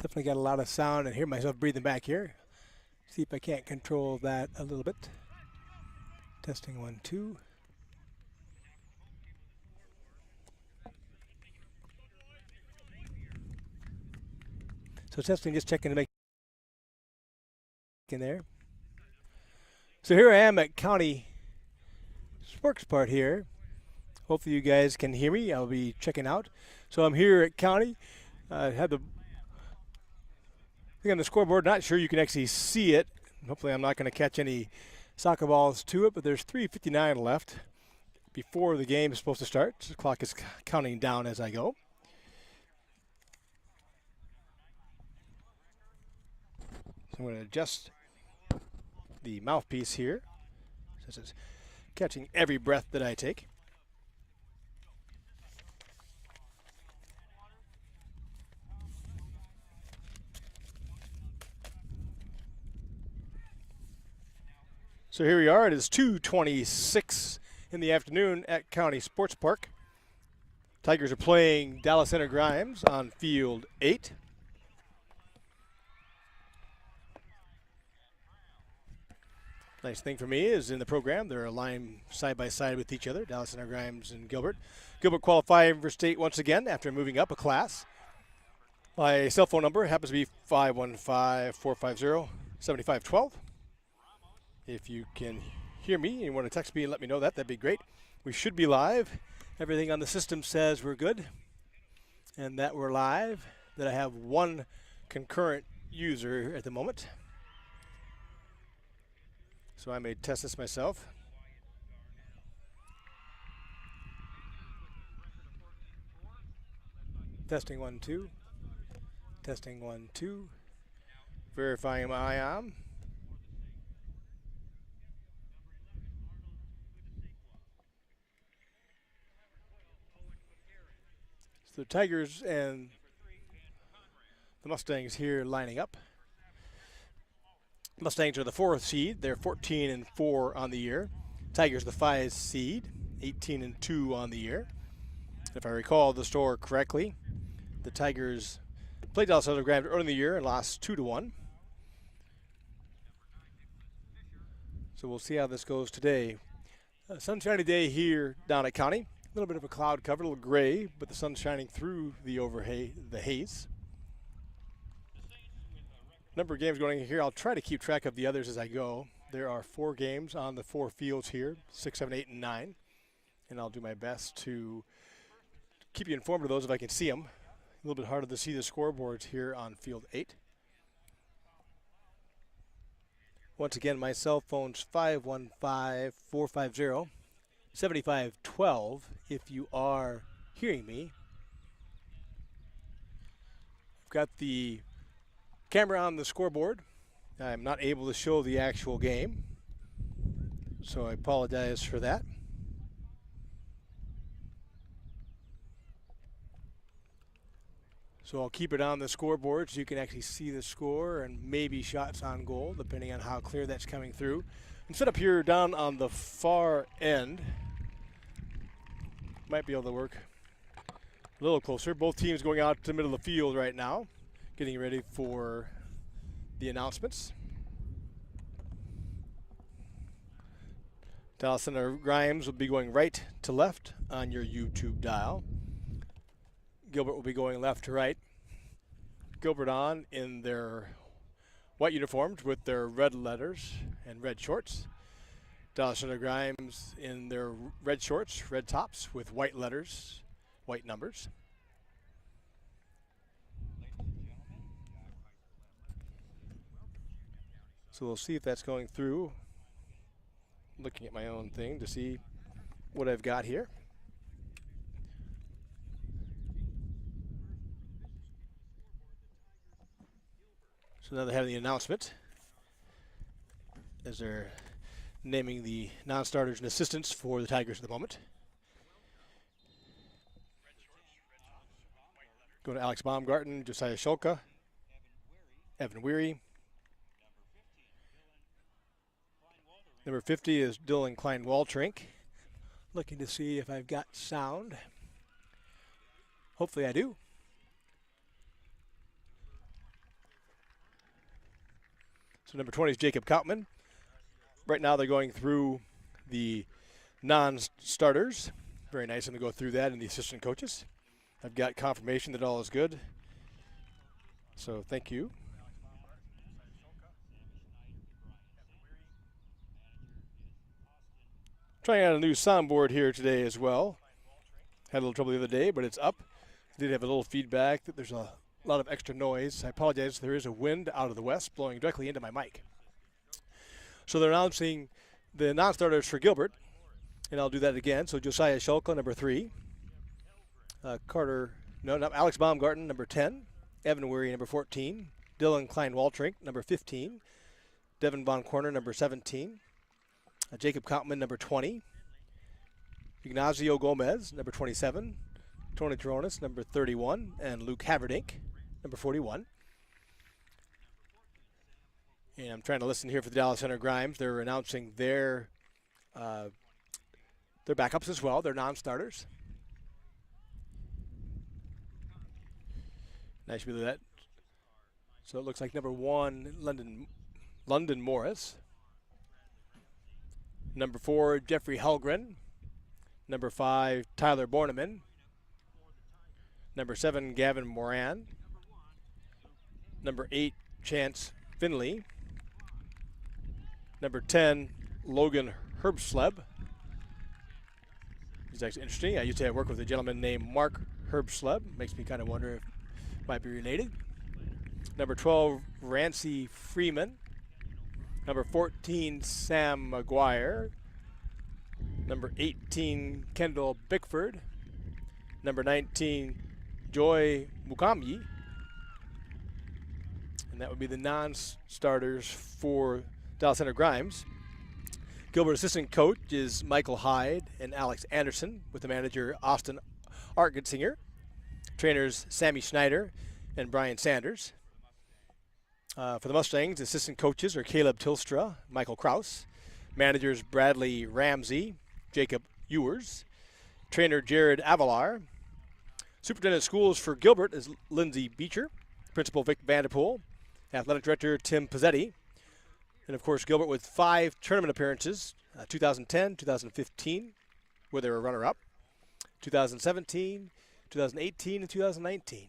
Definitely got a lot of sound and hear myself breathing back here. See if I can't control that a little bit. Testing 1, 2. So testing, just checking to make in there. So here I am at County Sports Part here. Hopefully you guys can hear me. I'll be checking out. So I'm here at County. I have the thing on the scoreboard. Not sure you can actually see it. Hopefully I'm not going to catch any soccer balls to it, but there's 3:59 left before the game is supposed to start. The clock is counting down as I go. So I'm going to adjust the mouthpiece here since it's catching every breath that I take. So here we are. It is 2:26 in the afternoon at County Sports Park. Tigers are playing Dallas Center Grimes on field 8. Nice thing for me is in the program, they're aligned side by side with each other, Dallas Center Grimes and Gilbert. Gilbert qualifying for state once again after moving up a class. My cell phone number happens to be 515-450-7512. If you can hear me and you want to text me and let me know that, that'd be great. We should be live. Everything on the system says we're good and that we're live, that I have one concurrent user at the moment. So I may test this myself. Testing 1, 2. Testing 1, 2. Verifying my IOM. So the Tigers and the Mustangs here lining up. Mustangs are the 4th seed. They're 14-4 on the year. Tigers the 5 seed, 18-2 on the year. If I recall the score correctly, the Tigers played Dallas Center Grimes early in the year and lost 2-1. So we'll see how this goes today. A sunshiny day here down at County. A little bit of a cloud cover, a little gray, but the sun's shining through the haze. Number of games going here. I'll try to keep track of the others as I go. There are 4 games on the 4 fields here, 6, 7, 8, and 9. And I'll do my best to keep you informed of those if I can see them. A little bit harder to see the scoreboards here on field 8. Once again, my cell phone's 515-450-7512 if you are hearing me. I've got the camera on the scoreboard. I'm not able to show the actual game, so I apologize for that. So I'll keep it on the scoreboard so you can actually see the score and maybe shots on goal, depending on how clear that's coming through. I'm set up here down on the far end. Might be able to work a little closer. Both teams going out to the middle of the field right now, getting ready for the announcements. Dallas Center Grimes will be going right to left on your YouTube dial. Gilbert will be going left to right. Gilbert on in their white uniforms with their red letters and red shorts. Dallas Center Grimes in their red shorts, red tops with white letters, white numbers. So we'll see if that's going through. Looking at my own thing to see what I've got here. So now they have the announcement as they're naming the non-starters and assistants for the Tigers at the moment. Go to Alex Baumgarten, Josiah Schulka, Evan Weary. Number 50 is Dylan Klein-Waltrink. Looking to see if I've got sound. Hopefully I do. So number 20 is Jacob Koutman. Right now they're going through the non-starters. Very nice of them to go through that and the assistant coaches. I've got confirmation that all is good. So thank you. Trying out a new soundboard here today as well. Had a little trouble the other day, but it's up. Did have a little feedback that there's a lot of extra noise. I apologize. There is a wind out of the west blowing directly into my mic. So they're announcing the non-starters for Gilbert, and I'll do that again. So Josiah Shulka, number 3. Alex Baumgarten, number 10. Evan Weary, number 14. Dylan Klein-Waltrink, number 15. Devin Von Corner, number 17. Jacob Koutman, number 20. Ignacio Gomez, number 27. Tony Toronis, number 31. And Luke Haverdink, number 41. And I'm trying to listen here for the Dallas Center Grimes. They're announcing their backups as well. They're non-starters. Nice to be that. So it looks like number 1, London Morris. Number 4, Jeffrey Helgren. Number 5, Tyler Borneman. Number 7, Gavin Moran. Number 8, Chance Finley. Number 10, Logan Herbsleb. He's actually interesting. I used to work with a gentleman named Mark Herbsleb. Makes me kind of wonder if might be related. Number 12, Rancy Freeman. Number 14, Sam McGuire. Number 18, Kendall Bickford. Number 19, Joy Mukamyi. And that would be the non-starters for Dallas Center Grimes. Gilbert assistant coach is Michael Hyde and Alex Anderson, with the manager Austin Argensinger. Trainers Sammy Schneider and Brian Sanders. For the Mustangs, assistant coaches are Caleb Tilstra, Michael Kraus. Managers Bradley Ramsey, Jacob Ewers. Trainer Jared Avalar. Superintendent of schools for Gilbert is Lindsay Beecher. Principal Vic Vanderpool. Athletic director Tim Pizzetti. And of course, Gilbert with 5 tournament appearances, 2010, 2015, where they were runner-up, 2017, 2018, and 2019.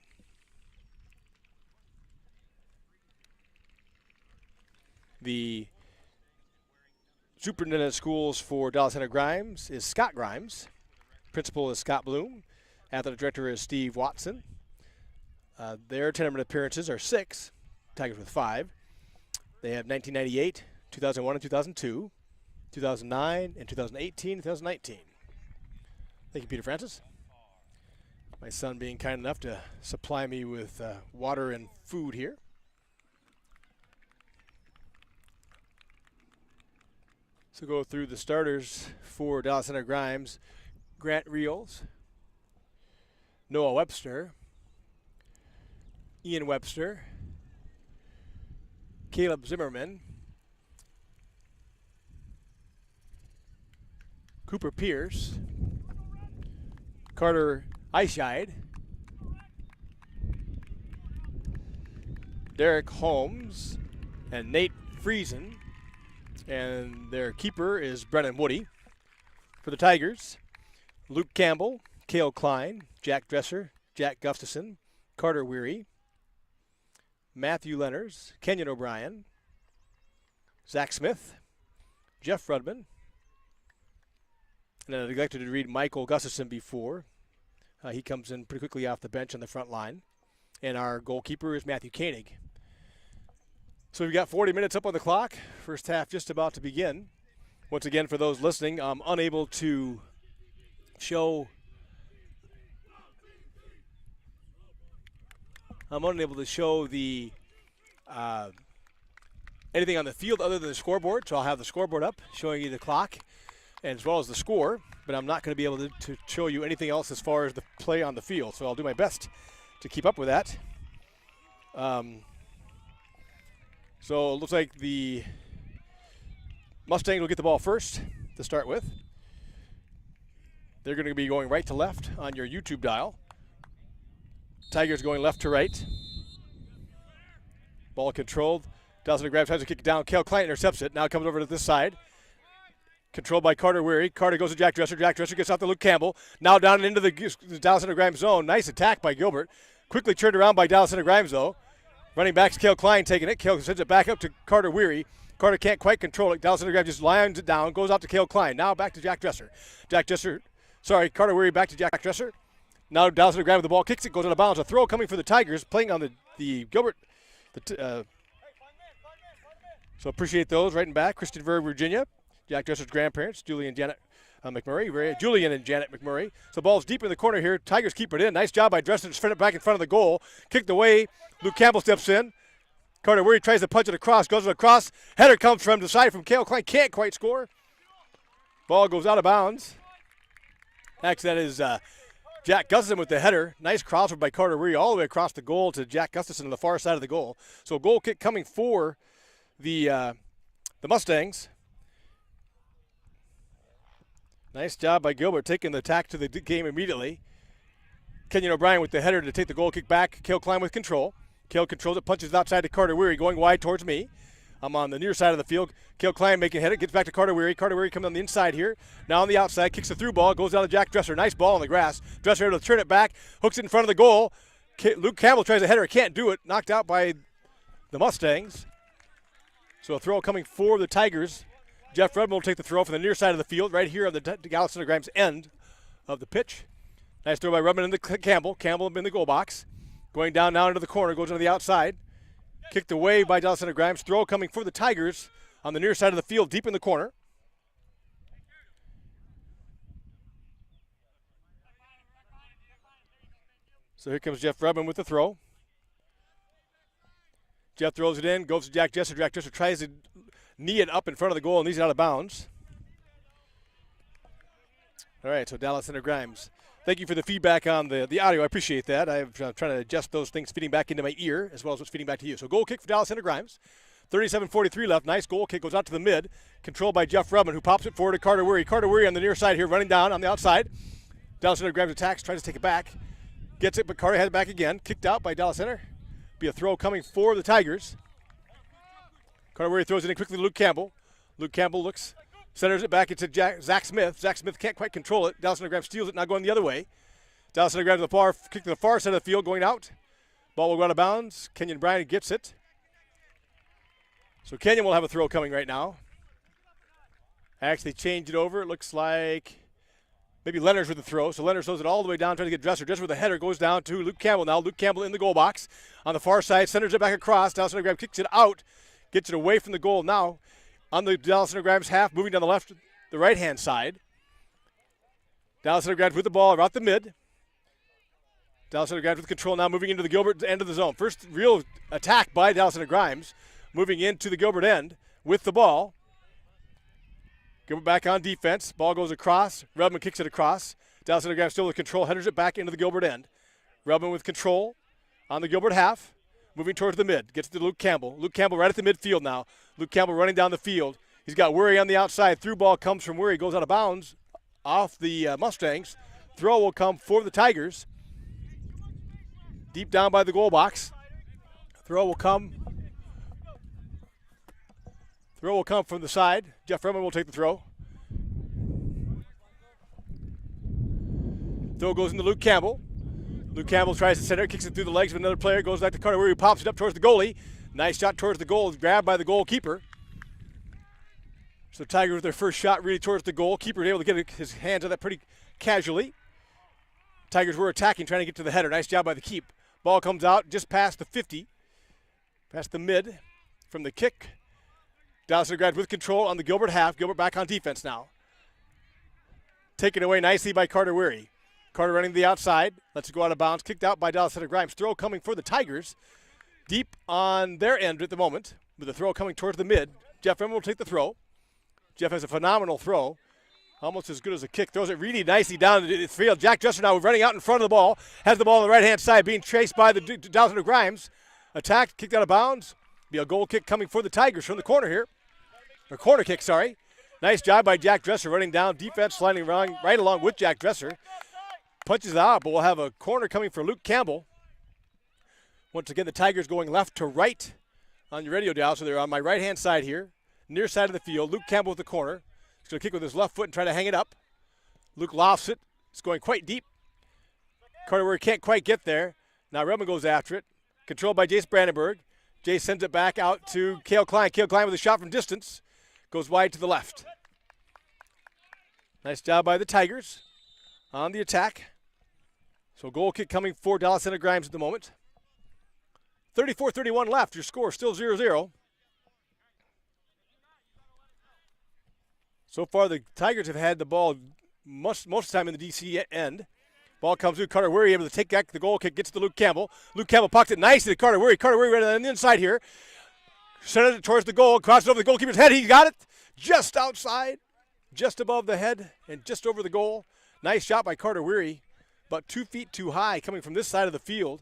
The superintendent of schools for Dallas Center Grimes is Scott Grimes. Principal is Scott Bloom. Athletic director is Steve Watson. Their tournament appearances are 6, Tigers with 5. They have 1998, 2001, and 2002, 2009, and 2018, and 2019. Thank you, Peter Francis. My son being kind enough to supply me with water and food here. So go through the starters for Dallas Center Grimes. Grant Reels, Noah Webster, Ian Webster, Caleb Zimmerman, Cooper Pierce, Carter Eichide, Derek Holmes, and Nate Friesen. And their keeper is Brennan Woody. For the Tigers, Luke Campbell, Cale Klein, Jack Dresser, Jack Gustafson, Carter Weary, Matthew Lenners, Kenyon O'Brien, Zach Smith, Jeff Rudman. And I neglected to read Michael Gustafson before. He comes in pretty quickly off the bench on the front line. And our goalkeeper is Matthew Koenig. So we've got 40 minutes up on the clock. First half just about to begin. Once again, for those listening, I'm unable to show the anything on the field other than the scoreboard. So I'll have the scoreboard up showing you the clock and as well as the score, but I'm not going to be able to show you anything else as far as the play on the field. So I'll do my best to keep up with that. So it looks like the Mustangs will get the ball first to start with. They're going to be going right to left on your YouTube dial. Tigers going left to right. Ball controlled Dallas Center grabs, tries to kick it down. Kale Klein intercepts it. Now it comes over to this side. Controlled by Carter Weary. Carter goes to Jack Dresser. Jack Dresser gets off to Luke Campbell. Now down and into the Dallas Center Grimes zone. Nice attack by Gilbert. Quickly turned around by Dallas Center Grimes, though. Running back's Kale Klein taking it. Kale sends it back up to Carter Weary. Carter can't quite control it. Dallas Center Grimes just lines it down. Goes out to Kale Klein. Now back to Jack Dresser. Carter Weary back to Jack Dresser. Now Dallas Center Grimes with the ball. Kicks it. Goes out of bounds. A throw coming for the Tigers. Playing on the Gilbert. So appreciate those right and back. Christiansburg, Virginia. Jack Dresser's grandparents, Julian and Janet McMurray. So ball's deep in the corner here. Tigers keep it in. Nice job by Dresser to sprint it back in front of the goal. Kicked away. Luke Campbell steps in. Carter Weary tries to punch it across. Goes across. Header comes from the side from Kale Klein. Can't quite score. Ball goes out of bounds. Next, that is Jack Gustafson with the header. Nice crossover by Carter Weary all the way across the goal to Jack Gustafson on the far side of the goal. So a goal kick coming for the Mustangs. Nice job by Gilbert taking the attack to the game immediately. Kenyon O'Brien with the header to take the goal kick back. Kale Klein with control. Kale controls it, punches it outside to Carter Weary, going wide towards me. I'm on the near side of the field. Kale Klein making a header, gets back to Carter Weary. Carter Weary comes on the inside here. Now on the outside, kicks the through ball, goes down to Jack Dresser. Nice ball on the grass. Dresser able to turn it back, hooks it in front of the goal. Luke Campbell tries a header, can't do it. Knocked out by the Mustangs. So a throw coming for the Tigers. Jeff Redmond will take the throw from the near side of the field, right here on the Dallas Center Grimes end of the pitch. Nice throw by Redmond into Campbell. Campbell in the goal box. Going down now into the corner, goes into the outside. Kicked away by Dallas Center Grimes. Throw coming for the Tigers on the near side of the field, deep in the corner. So here comes Jeff Redmond with the throw. Jeff throws it in, goes to Jack Dresser. Jack Dresser tries to knee it up in front of the goal and knees it out of bounds. All right, so Dallas Center Grimes. Thank you for the feedback on the audio. I appreciate that. I'm trying to adjust those things feeding back into my ear as well as what's feeding back to you. So goal kick for Dallas Center Grimes. 37:43 left. Nice goal kick. Goes out to the mid. Controlled by Jeff Rubman, who pops it forward to Carter Weary. Carter Weary on the near side here, running down on the outside. Dallas Center Grimes attacks, tries to take it back. Gets it, but Carter has it back again. Kicked out by Dallas Center. Be a throw coming for the Tigers. Carter Weary throws it in quickly to Luke Campbell. Luke Campbell looks, centers it back into Zach Smith. Zach Smith can't quite control it. Dallas Center Grimes steals it, now going the other way. Dallas Center Grimes to the far, kick to the far side of the field, going out. Ball will go out of bounds. Kenyon Bryan gets it. So Kenyon will have a throw coming right now. Actually changed it over. It looks like maybe Leonard's with the throw. So Leonard throws it all the way down, trying to get Dresser. Dresser with a header goes down to Luke Campbell now. Luke Campbell in the goal box. On the far side, centers it back across. Dallas Center Grimes kicks it out. Gets it away from the goal now. On the Dallas Center Grimes half, moving down the right-hand side. Dallas Center Grimes with the ball about the mid. Dallas Center Grimes with control now, moving into the Gilbert end of the zone. First real attack by Dallas Center Grimes, moving into the Gilbert end with the ball. Gilbert back on defense. Ball goes across. Rubman kicks it across. Dallas Center Grimes still with control, headers it back into the Gilbert end. Rubman with control on the Gilbert half. Moving towards the mid. Gets to Luke Campbell. Luke Campbell right at the midfield now. Luke Campbell running down the field. He's got Weary on the outside. Through ball comes from Weary. Goes out of bounds off the Mustangs. Throw will come for the Tigers. Deep down by the goal box. Throw will come from the side. Jeff Redmond will take the throw. Throw goes into Luke Campbell. Luke Campbell tries to center, kicks it through the legs of another player, goes back to Carter Weary, pops it up towards the goalie. Nice shot towards the goal, grabbed by the goalkeeper. So Tigers with their first shot really towards the goal. Keeper able to get his hands on that pretty casually. Tigers were attacking, trying to get to the header. Nice job by the keep. Ball comes out just past the 50, past the mid from the kick. Dallas Center Grimes with control on the Gilbert half. Gilbert back on defense now. Taken away nicely by Carter Weary. Carter running to the outside. Lets it go out of bounds. Kicked out by Dallas Center Grimes. Throw coming for the Tigers. Deep on their end at the moment. With the throw coming towards the mid. Jeff Redmond will take the throw. Jeff has a phenomenal throw. Almost as good as a kick. Throws it really nicely down the field. Jack Dresser now running out in front of the ball. Has the ball on the right-hand side. Being chased by the Dallas Center Grimes. Attacked. Kicked out of bounds. Be a goal kick coming for the Tigers from the corner here. Or corner kick, sorry. Nice job by Jack Dresser running down. Defense sliding right along with Jack Dresser. Punches it out, but we'll have a corner coming for Luke Campbell. Once again, the Tigers going left to right on your radio dial. So they're on my right-hand side here, near side of the field. Luke Campbell with the corner. He's going to kick with his left foot and try to hang it up. Luke lofts it. It's going quite deep. Carter Weary can't quite get there. Now Redmond goes after it. Controlled by Jace Brandenburg. Jace sends it back out to Cale Klein. Cale Klein with a shot from distance. Goes wide to the left. Nice job by the Tigers on the attack. So goal kick coming for Dallas Center Grimes at the moment. 34-31 left. Your score still 0-0. So far the Tigers have had the ball most of the time in the DC end. Ball comes through. Carter Weary able to take back the goal kick. Gets to Luke Campbell. Luke Campbell pockets it nicely to Carter Weary. Carter Weary right on the inside here. Sent it towards the goal. Crosses over the goalkeeper's head. He got it just outside. Just above the head and just over the goal. Nice shot by Carter Weary. About 2 feet too high coming from this side of the field.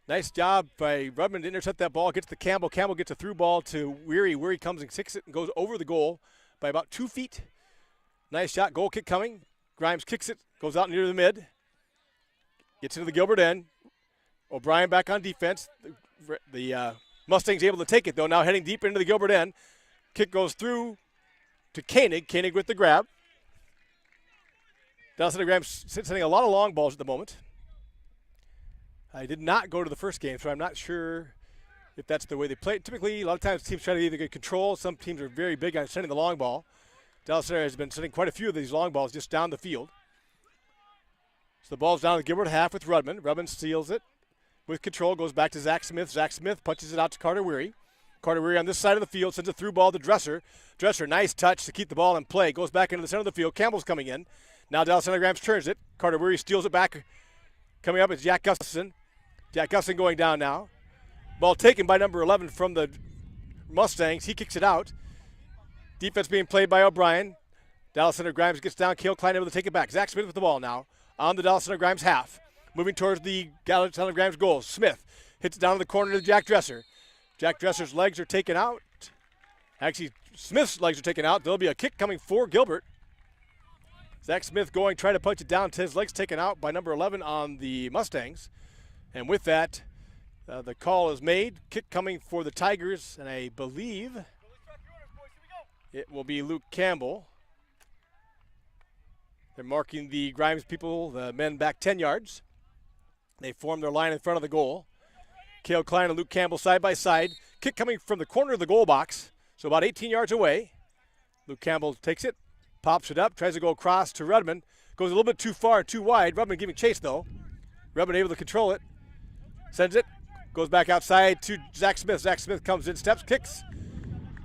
Nice job by Rudman to intercept that ball. Gets to Campbell. Campbell gets a through ball to Weary. Weary comes and kicks it and goes over the goal by about 2 feet. Nice shot. Goal kick coming. Grimes kicks it. Goes out near the mid. Gets into the Gilbert end. O'Brien back on defense. The Mustangs able to take it, though. Now heading deep into the Gilbert end. Kick goes through to Koenig. Koenig with the grab. Dallas Center Grimes sending a lot of long balls at the moment. I did not go to the first game, so I'm not sure if that's the way they play. Typically, a lot of times teams try to either get control. Some teams are very big on sending the long ball. Dallas Center has been sending quite a few of these long balls just down the field. So the ball's down to the Gilbert half with Rudman. Rudman steals it with control, goes back to Zach Smith. Zach Smith punches it out to Carter Weary. Carter Weary on this side of the field sends a through ball to Dresser. Dresser, nice touch to keep the ball in play. Goes back into the center of the field. Campbell's coming in. Now Dallas Center Grimes turns it. Carter Weary steals it back. Coming up is Jack Gustafson. Jack Gustafson going down now. Ball taken by number 11 from the Mustangs. He kicks it out. Defense being played by O'Brien. Dallas Center Grimes gets down. Cale Klein able to take it back. Zach Smith with the ball now on the Dallas Center Grimes half. Moving towards the Dallas Center Grimes goal. Smith hits it down in the corner to Jack Dresser. Jack Dresser's legs are taken out. Actually, Smith's legs are taken out. There'll be a kick coming for Gilbert. Zach Smith going, trying to punch it down. His legs taken out by number 11 on the Mustangs. And with that, the call is made. Kick coming for the Tigers, and I believe it will be Luke Campbell. They're marking the Grimes people, the men, back 10 yards. They form their line in front of the goal. Cale Klein and Luke Campbell side by side. Kick coming from the corner of the goal box, so about 18 yards away. Luke Campbell takes it, pops it up, tries to go across to Rudman. Goes a little bit too far, too wide. Rudman giving chase, though. Rudman able to control it. Sends it. Goes back outside to Zach Smith. Zach Smith comes in, steps, kicks.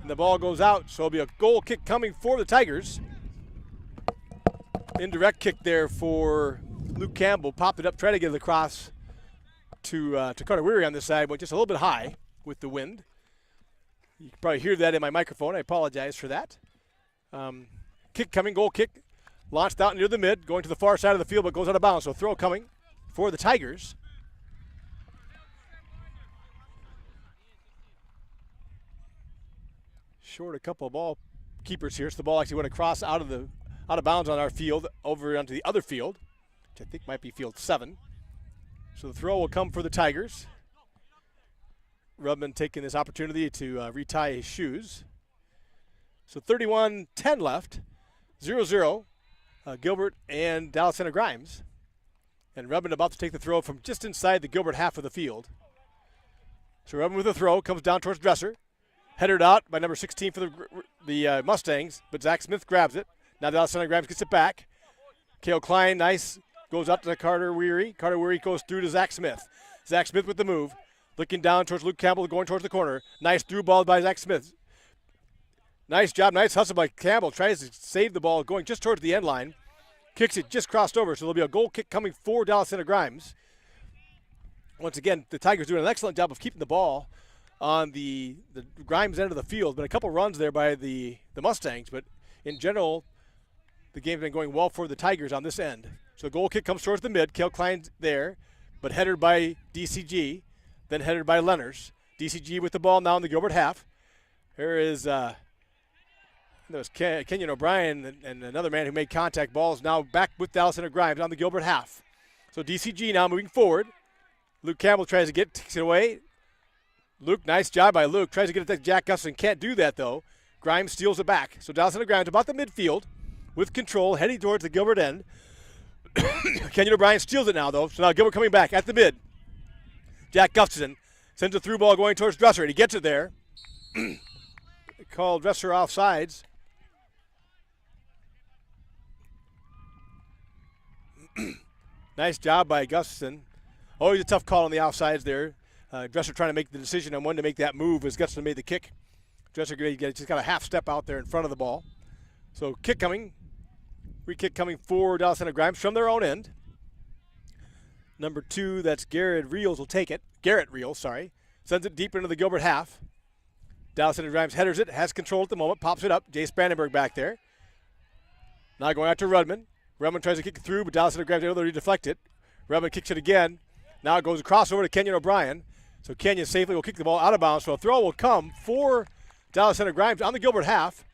And the ball goes out, so it'll be a goal kick coming for the Tigers. Indirect kick there for Luke Campbell. Popped it up, tried to get it across to Carter Weary on this side, but just a little bit high with the wind. You can probably hear that in my microphone. I apologize for that. Kick coming, goal kick. Launched out near the mid, going to the far side of the field, but goes out of bounds. So throw coming for the Tigers. Short a couple of ball keepers here. So the ball actually went across out of bounds on our field over onto the other field, which I think might be field 7. So the throw will come for the Tigers. Rudman taking this opportunity to retie his shoes. So 31-10 left, 0-0, Gilbert and Dallas Center Grimes. And Rudman about to take the throw from just inside the Gilbert half of the field. So Rudman with the throw, comes down towards Dresser. Headed out by number 16 for the Mustangs, but Zach Smith grabs it. Now Dallas Center Grimes gets it back. Cale Klein, nice, goes up to Carter Weary. Carter Weary goes through to Zach Smith. Zach Smith with the move. Looking down towards Luke Campbell, going towards the corner. Nice through ball by Zach Smith. Nice job, nice hustle by Campbell. Tries to save the ball, going just towards the end line. Kicks it, just crossed over, so there'll be a goal kick coming for Dallas Center Grimes. Once again, the Tigers doing an excellent job of keeping the ball on the Grimes end of the field. Been a couple runs there by the Mustangs, but in general, the game's been going well for the Tigers on this end. So the goal kick comes towards the mid. Cale Klein's there, but headed by DCG, then headed by Lenners. DCG with the ball now in the Gilbert half. Here is Kenyon O'Brien and another man who made contact. Balls now back with Dallas Center Grimes on the Gilbert half. So DCG now moving forward. Luke Campbell tries to takes it away. Luke, nice job by Luke. Tries to get it to Jack Gustafson. Can't do that, though. Grimes steals it back. So Dallas Center Grimes about the midfield with control, heading towards the Gilbert end. Kenyon O'Brien steals it now, though. So now Gilbert coming back at the mid. Jack Gustafson sends a through ball going towards Dresser, and he gets it there. Called Dresser offsides. Nice job by Gustafson. Always a tough call on the offsides there. Dresser trying to make the decision on when to make that move as Gustafson made the kick. Dresser just got a half step out there in front of the ball. So kick coming. Free kick coming for Dallas Center Grimes from their own end. Number 2, that's Garrett Reels, will take it. Garrett Reels, sorry. Sends it deep into the Gilbert half. Dallas Center Grimes headers it, has control at the moment, pops it up. Jace Brandenburg back there. Now going out to Rudman. Rudman tries to kick it through, but Dallas Center Grimes able to deflect it. Rudman kicks it again. Now it goes across over to Kenyon O'Brien. So Kenyon safely will kick the ball out of bounds. So a throw will come for Dallas Center Grimes on the Gilbert half.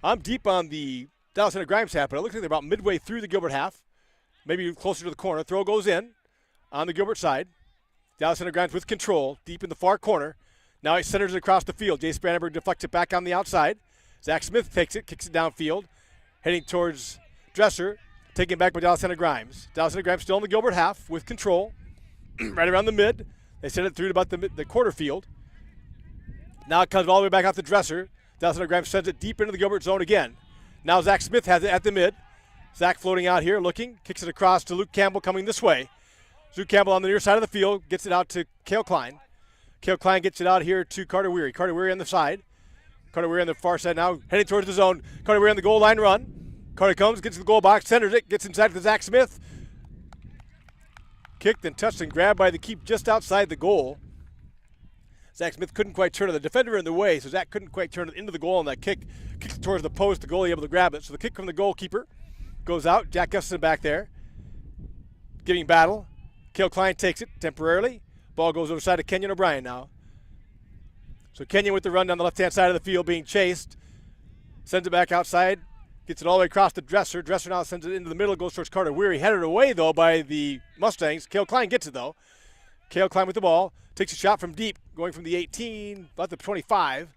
I'm deep on the Dallas Center Grimes half, but it looks like they're about midway through the Gilbert half. Maybe closer to the corner. Throw goes in on the Gilbert side. Dallas Center Grimes with control, deep in the far corner. Now he centers it across the field. Jace Brandenburg deflects it back on the outside. Zach Smith takes it, kicks it downfield, heading towards Dresser, taken back by Dallas Center Grimes. Dallas Center Grimes still in the Gilbert half with control, right around the mid. They send it through to about the quarter field. Now it comes all the way back out to Dresser. Dallas Center Grimes sends it deep into the Gilbert zone again. Now Zach Smith has it at the mid. Zach floating out here, looking, kicks it across to Luke Campbell coming this way. Luke Campbell on the near side of the field, gets it out to Cale Klein. Cale Klein gets it out here to Carter Weary. Carter Weary on the side. Carter Weary on the far side now, heading towards the zone. Carter Weary on the goal line run. Carter comes, gets to the goal box, centers it, gets inside to Zach Smith. Kicked and touched and grabbed by the keep just outside the goal. Zach Smith couldn't quite turn it. The defender in the way, so Zach couldn't quite turn it into the goal on that kick. Kicks it towards the post, the goalie able to grab it. So the kick from the goalkeeper goes out. Jack Gustafson back there, giving battle. Cale Klein takes it temporarily. Ball goes over side to Kenyon O'Brien now. So Kenyon with the run down the left-hand side of the field being chased. Sends it back outside. Gets it all the way across to Dresser. Dresser now sends it into the middle, goes towards Carter Weary. Headed away, though, by the Mustangs. Cale Klein gets it, though. Cale Klein with the ball. Takes a shot from deep, going from the 18, about the 25.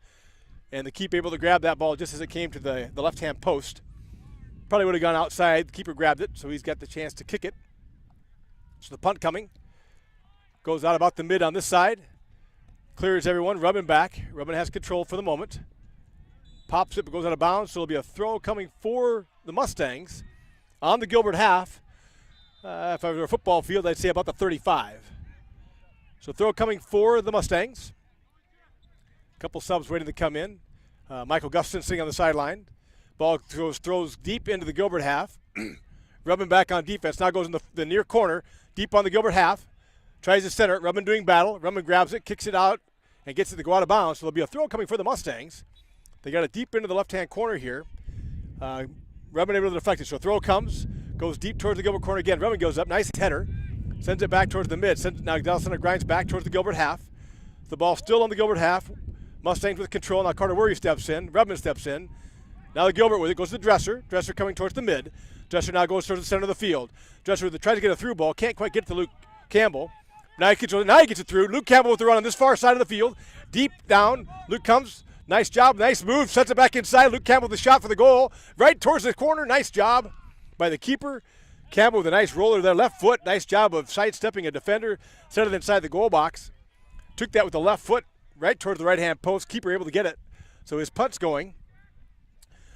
And the keeper able to grab that ball just as it came to the left-hand post. Probably would have gone outside. The keeper grabbed it, so he's got the chance to kick it. So the punt coming. Goes out about the mid on this side. Clears everyone. Rubin back. Rubin has control for the moment. Pops it, but goes out of bounds. So it'll be a throw coming for the Mustangs on the Gilbert half. If I were a football field, I'd say about the 35. So throw coming for the Mustangs. A couple subs waiting to come in. Michael Gustafson sitting on the sideline. Ball throws deep into the Gilbert half. Rubin back on defense. Now goes in the near corner, deep on the Gilbert half. Tries to center it. Rubin doing battle. Rubin grabs it, kicks it out, and gets it to go out of bounds. So there'll be a throw coming for the Mustangs. They got it deep into the left-hand corner here. Rubin able to deflect it. So throw comes, goes deep towards the Gilbert corner again. Rubin goes up, nice header. Sends it back towards the mid. Now Dallas Center grinds back towards the Gilbert half. The ball still on the Gilbert half. Mustangs with control. Now Carter Weary steps in. Rubin steps in. Now the Gilbert with it. Goes to Dresser. Dresser coming towards the mid. Dresser now goes towards the center of the field. Dresser tries to get a through ball. Can't quite get to Luke Campbell. Now he gets it through. Luke Campbell with the run on this far side of the field. Deep down. Luke comes. Nice job. Nice move. Sets it back inside. Luke Campbell with the shot for the goal. Right towards the corner. Nice job by the keeper. Campbell with a nice roller there. Left foot. Nice job of sidestepping a defender. Set it inside the goal box. Took that with the left foot right towards the right-hand post. Keeper able to get it. So his punt's going.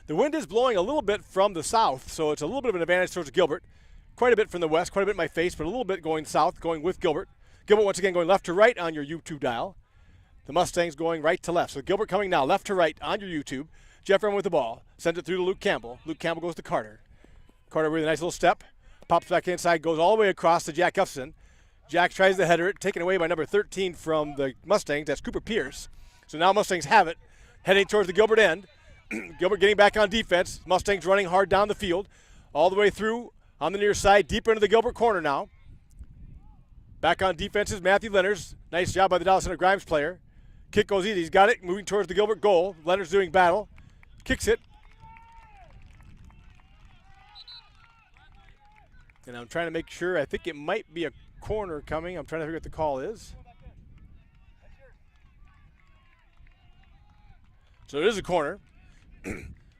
The wind is blowing a little bit from the south, so it's a little bit of an advantage towards Gilbert. Quite a bit from the west, quite a bit in my face, but a little bit going south, going with Gilbert. Gilbert once again going left to right on your YouTube dial. The Mustangs going right to left. So Gilbert coming now left to right on your YouTube. Jeff Rubin with the ball. Sends it through to Luke Campbell. Luke Campbell goes to Carter. Carter with a nice little step. Pops back inside, goes all the way across to Jack Gustafson. Jack tries to header it, taken away by number 13 from the Mustangs. That's Cooper Pierce. So now Mustangs have it, heading towards the Gilbert end. Gilbert getting back on defense. Mustangs running hard down the field. All the way through on the near side, deeper into the Gilbert corner now. Back on defense is Matthew Leonards. Nice job by the Dallas Center Grimes player. Kick goes easy. He's got it, moving towards the Gilbert goal. Leonards doing battle. Kicks it. And I'm trying to make sure. I think it might be a corner coming. I'm trying to figure out what the call is. So it is a corner.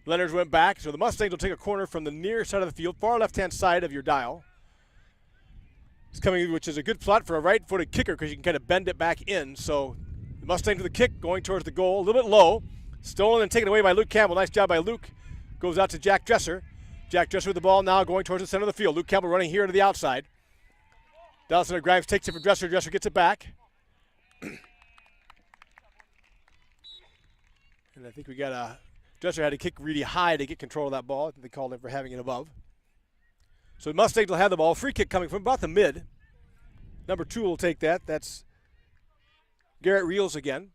Leonards went back, so the Mustangs will take a corner from the near side of the field, far left-hand side of your dial. It's coming, which is a good spot for a right-footed kicker because you can kind of bend it back in. So the Mustangs with the kick going towards the goal, a little bit low. Stolen and taken away by Luke Campbell. Nice job by Luke. Goes out to Jack Dresser. Jack Dresser with the ball now going towards the center of the field. Luke Campbell running here to the outside. Dallas Center Grimes takes it for Dresser. Dresser gets it back. And I think we got a Dresser had to kick really high to get control of that ball. I think they called him for having it above. So the Mustangs will have the ball. Free kick coming from about the mid. Number 2 will take that. That's Garrett Reels again.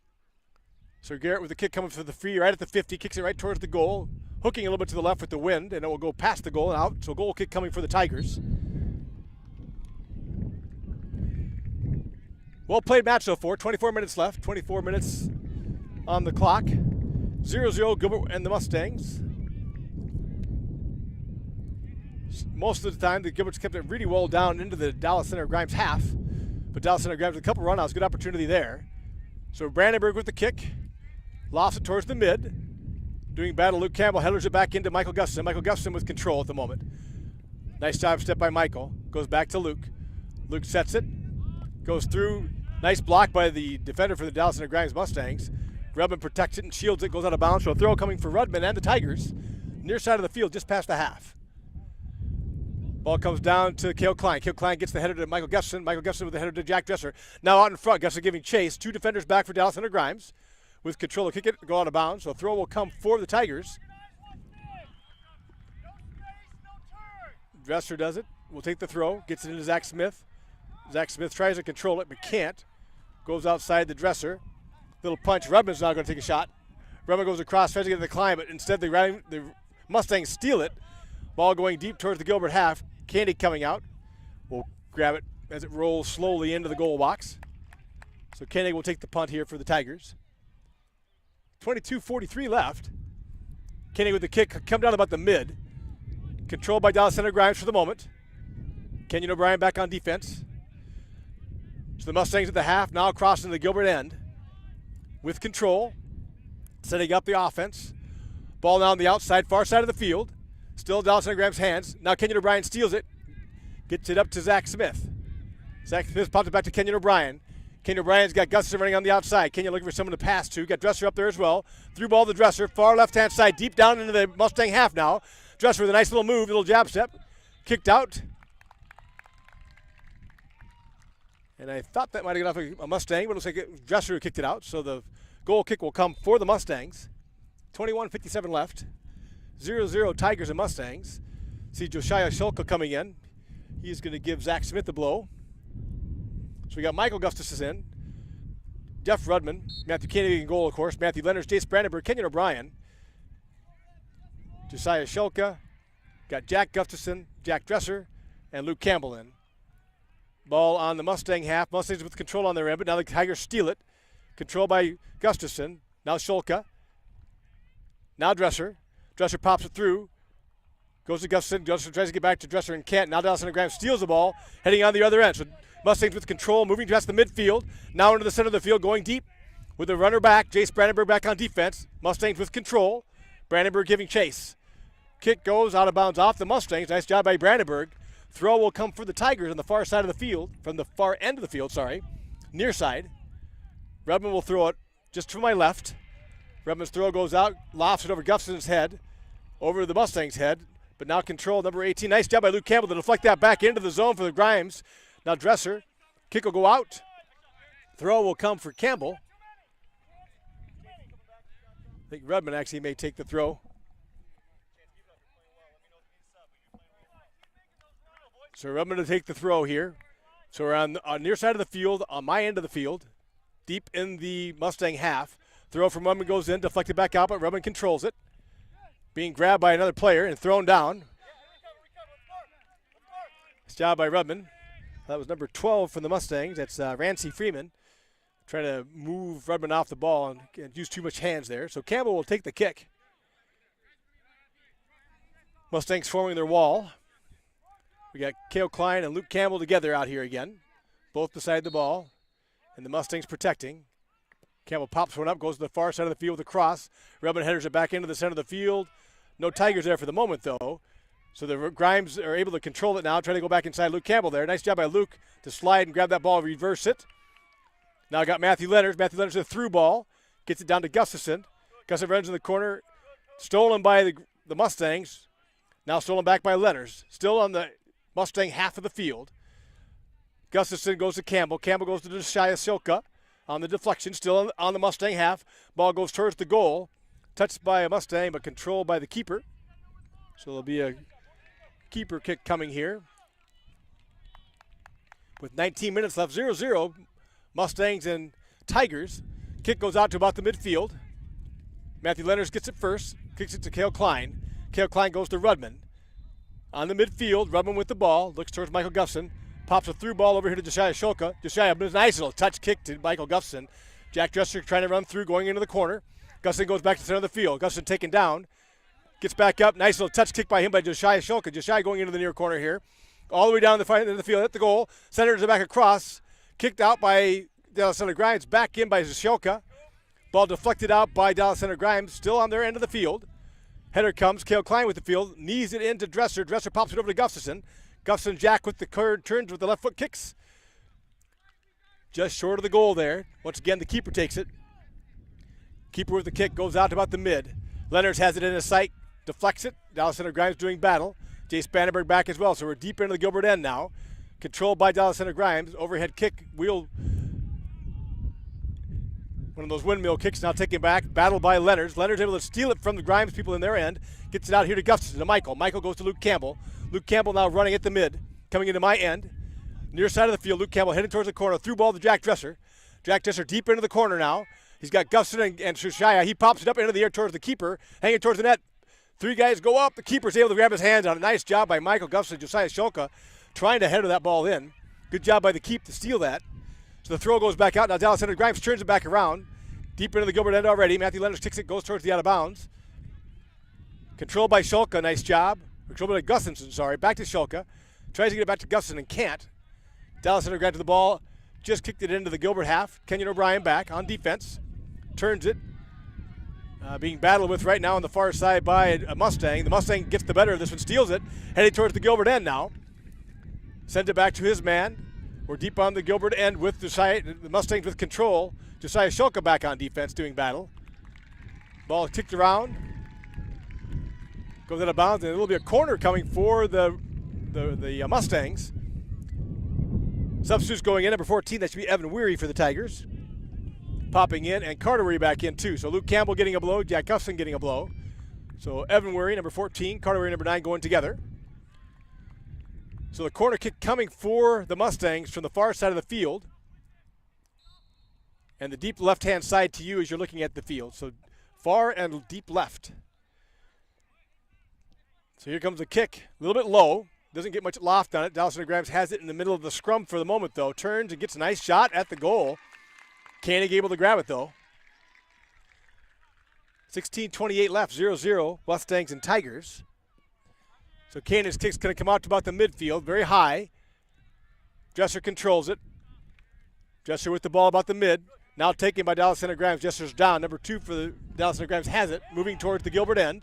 So Garrett with the kick coming for the free right at the 50. Kicks it right towards the goal. Hooking a little bit to the left with the wind. And it will go past the goal and out. So goal kick coming for the Tigers. Well played match so far. 24 minutes left. 24 minutes on the clock. 0-0 Gilbert and the Mustangs. Most of the time, the Gilberts kept it really well down into the Dallas Center Grimes half. But Dallas Center Grimes with a couple runouts, good opportunity there. So Brandenburg with the kick. Lofts it towards the mid. Doing battle, Luke Campbell headers it back into Michael Gustafson. Michael Gustafson with control at the moment. Nice dive step by Michael. Goes back to Luke. Luke sets it. Goes through. Nice block by the defender for the Dallas Center Grimes Mustangs. Rudman protects it and shields it. Goes out of bounds. So a throw coming for Rudman and the Tigers. Near side of the field, just past the half. Ball comes down to Cale Klein. Cale Klein gets the header to Michael Gustafson. Michael Gustafson with the header to Jack Dresser. Now out in front, Gustafson giving chase. 2 defenders back for Dallas Center Grimes. With control to kick it, go out of bounds. So a throw will come for the Tigers. Dresser does it. Will take the throw. Gets it into Zach Smith. Zach Smith tries to control it, but can't. Goes outside the Dresser. Little punch. Rudman's now going to take a shot. Rudman goes across, tries to get to the Klein, but instead the Mustangs steal it. Ball going deep towards the Gilbert half. Candy coming out. We'll grab it as it rolls slowly into the goal box. So Koenig will take the punt here for the Tigers. 22:43 left. Koenig with the kick, come down about the mid. Controlled by Dallas Center Grimes for the moment. Kenyon O'Brien back on defense. So the Mustangs at the half, now crossing the Gilbert end. With control. Setting up the offense. Ball now on the outside, far side of the field. Still Dallas Center Grimes' hands. Now Kenyon O'Brien steals it. Gets it up to Zach Smith. Zach Smith pops it back to Kenyon O'Brien. Kenyon O'Brien's got Gustafson running on the outside. Kenyon looking for someone to pass to. Got Dresser up there as well. Through ball to Dresser. Far left-hand side, deep down into the Mustang half now. Dresser with a nice little move, little jab step. Kicked out. And I thought that might have got off a Mustang, but it looks like Dresser kicked it out. So the goal kick will come for the Mustangs. 21:57 left. 0-0 Tigers and Mustangs. See Josiah Shulka coming in. He's going to give Zach Smith the blow. So we got Michael Gustafson in. Jeff Rudman. Matthew Kennedy in goal, of course. Matthew Leonards, Jace Brandenburg, Kenyon O'Brien. Josiah Shulka. Got Jack Gustafson, Jack Dresser, and Luke Campbell in. Ball on the Mustang half. Mustangs with control on their end, but now the Tigers steal it. Controlled by Gustafson. Now Shulka. Now Dresser. Dresser pops it through. Goes to Gustafson. Gustafson tries to get back to Dresser and can't. Now Dallas Center Grimes steals the ball, heading on the other end. So Mustangs with control, moving past the midfield. Now into the center of the field, going deep with the runner back. Jace Brandenburg back on defense. Mustangs with control. Brandenburg giving chase. Kick goes out of bounds off the Mustangs. Nice job by Brandenburg. Throw will come for the Tigers on the far side of the field, from the far end of the field, near side. Rudman will throw it just to my left. Rudman's throw goes out, lofts it over Gustafson's head, over the Mustang's head, but now control number 18. Nice job by Luke Campbell to deflect that back into the zone for the Grimes. Now Dresser. Kick will go out. Throw will come for Campbell. I think Rudman actually may take the throw. So Rudman to take the throw here. So we're on the near side of the field, on my end of the field, deep in the Mustang half. Throw from Rudman goes in, deflected back out, but Rudman controls it. Being grabbed by another player and thrown down. Nice job by Rudman. That was number 12 from the Mustangs. That's Rancy Freeman. Trying to move Rudman off the ball and use too much hands there. So Campbell will take the kick. Mustangs forming their wall. We got Cale Klein and Luke Campbell together out here again. Both beside the ball. And the Mustangs protecting. Campbell pops one up, goes to the far side of the field with a cross. Rubman headers it back into the center of the field. No Tigers there for the moment, though. So the Grimes are able to control it now, trying to go back inside Luke Campbell there. Nice job by Luke to slide and grab that ball, reverse it. Now got Matthew Leonard. Matthew Leonard's a through ball. Gets it down to Gustafson. Gustafson runs in the corner. Stolen by the Mustangs. Now stolen back by Leonard. Still on the Mustang half of the field. Gustafson goes to Campbell. Campbell goes to Josiah Silka on the deflection. Still on the Mustang half. Ball goes towards the goal. Touched by a Mustang, but controlled by the keeper. So there'll be a keeper kick coming here. With 19 minutes left, 0-0. Mustangs and Tigers. Kick goes out to about the midfield. Matthew Leonard gets it first. Kicks it to Cale Klein. Cale Klein goes to Rudman. On the midfield, Rudman with the ball. Looks towards Michael Gustafson. Pops a through ball over here to Josiah Shulka. Josiah, nice little touch kick to Michael Gustafson. Jack Dresser trying to run through, going into the corner. Gustafson goes back to the center of the field. Gustafson taken down. Gets back up. Nice little touch kick by him by Josiah Shulka. Josiah going into the near corner here. All the way down the front end of the field at the goal. Centers it back across. Kicked out by Dallas Center Grimes. Back in by Shulka. Ball deflected out by Dallas Center Grimes. Still on their end of the field. Header comes. Cale Klein with the field. Knees it into Dresser. Dresser pops it over to Gustafson. Gustafson Jack with the curve. Turns with the left foot kicks. Just short of the goal there. Once again, the keeper takes it. Keeper with the kick goes out to about the mid. Leonard has it in his sight. Deflects it. Dallas Center Grimes doing battle. Jay Spanenberg back as well. So we're deep into the Gilbert end now. Controlled by Dallas Center Grimes. Overhead kick. Wheel. One of those windmill kicks now taken back. Battle by Leonard. Leonard's able to steal it from the Grimes people in their end. Gets it out here to Gustafson, to Michael. Michael goes to Luke Campbell. Luke Campbell now running at the mid. Coming into my end. Near side of the field. Luke Campbell heading towards the corner. Through ball to Jack Dresser. Jack Dresser deep into the corner now. He's got Gustafson and Shishaya. He pops it up into the air towards the keeper. Hanging towards the net. Three guys go up. The keeper's able to grab his hands on it. Nice job by Michael Gustafson. Josiah Shulka trying to header that ball in. Good job by the keep to steal that. So the throw goes back out. Now Dallas Center Grimes turns it back around. Deep into the Gilbert end already. Matthew Leonard kicks it, goes towards the out of bounds. Controlled by Shulka, nice job. Controlled by Gustafson, sorry. Back to Shulka. Tries to get it back to Gustafson and can't. Dallas Center grabbed the ball, just kicked it into the Gilbert half. Kenyon O'Brien back on defense. Turns it. Being battled with right now on the far side by a Mustang. The Mustang gets the better of this one, steals it. Heading towards the Gilbert end now. Sends it back to his man. We're deep on the Gilbert end with the Mustangs with control. Josiah Shulka back on defense doing battle. Ball kicked around. Goes out of bounds, and there will be a corner coming for the Mustangs. Substitutes going in, number 14, that should be Evan Weary for the Tigers. Popping in, and Carter Weary back in too. So Luke Campbell getting a blow, Jack Gustafson getting a blow. So Evan Weary, number 14, Carter Weary, number 9, going together. So the corner kick coming for the Mustangs from the far side of the field. And the deep left-hand side to you as you're looking at the field. So far and deep left. So here comes the kick. A little bit low. Doesn't get much loft on it. Dallas Center Grimes has it in the middle of the scrum for the moment, though. Turns and gets a nice shot at the goal. Koenig able to grab it, though. 16:28 left, 0-0, Mustangs and Tigers. So Koenig's kick's going to come out to about the midfield, very high. Dresser controls it. Dresser with the ball about the mid. Now taken by Dallas Center Grimes. Dresser's down. Number 2 for the Dallas Center Grimes has it, moving towards the Gilbert end.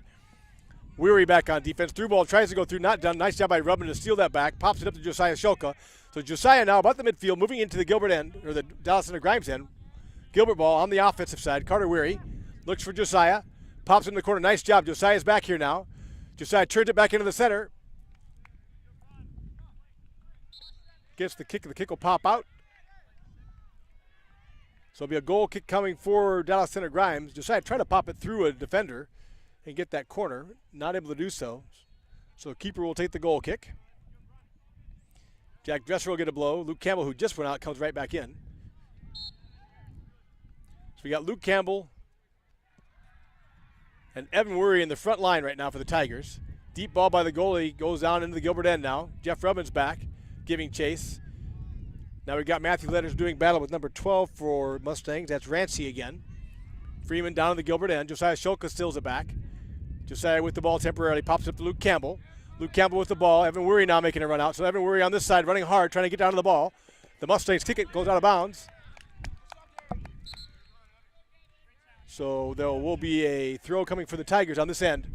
Weary back on defense. Through ball, tries to go through, not done. Nice job by Rubman to steal that back. Pops it up to Josiah Shulka. So Josiah now about the midfield, moving into the Gilbert end, or the Dallas Center Grimes end. Gilbert ball on the offensive side. Carter Weary looks for Josiah. Pops in the corner. Nice job. Josiah's back here now. Josiah turns it back into the center. Gets the kick. The kick will pop out. So it'll be a goal kick coming for Dallas Center Grimes. Josiah tried to pop it through a defender and get that corner. Not able to do so. So the keeper will take the goal kick. Jack Dresser will get a blow. Luke Campbell, who just went out, comes right back in. So we got Luke Campbell and Evan Weary in the front line right now for the Tigers. Deep ball by the goalie goes down into the Gilbert end now. Jeff Rubman's back, giving chase. Now we've got Matthew Leonard doing battle with number 12 for Mustangs. That's Rancy again. Freeman down in the Gilbert end. Josiah Shulka steals it back. Josiah with the ball temporarily. Pops up to Luke Campbell. Luke Campbell with the ball. Evan Weary now making a run out. So Evan Weary on this side running hard, trying to get down to the ball. The Mustangs kick it, goes out of bounds. So there will be a throw coming for the Tigers on this end.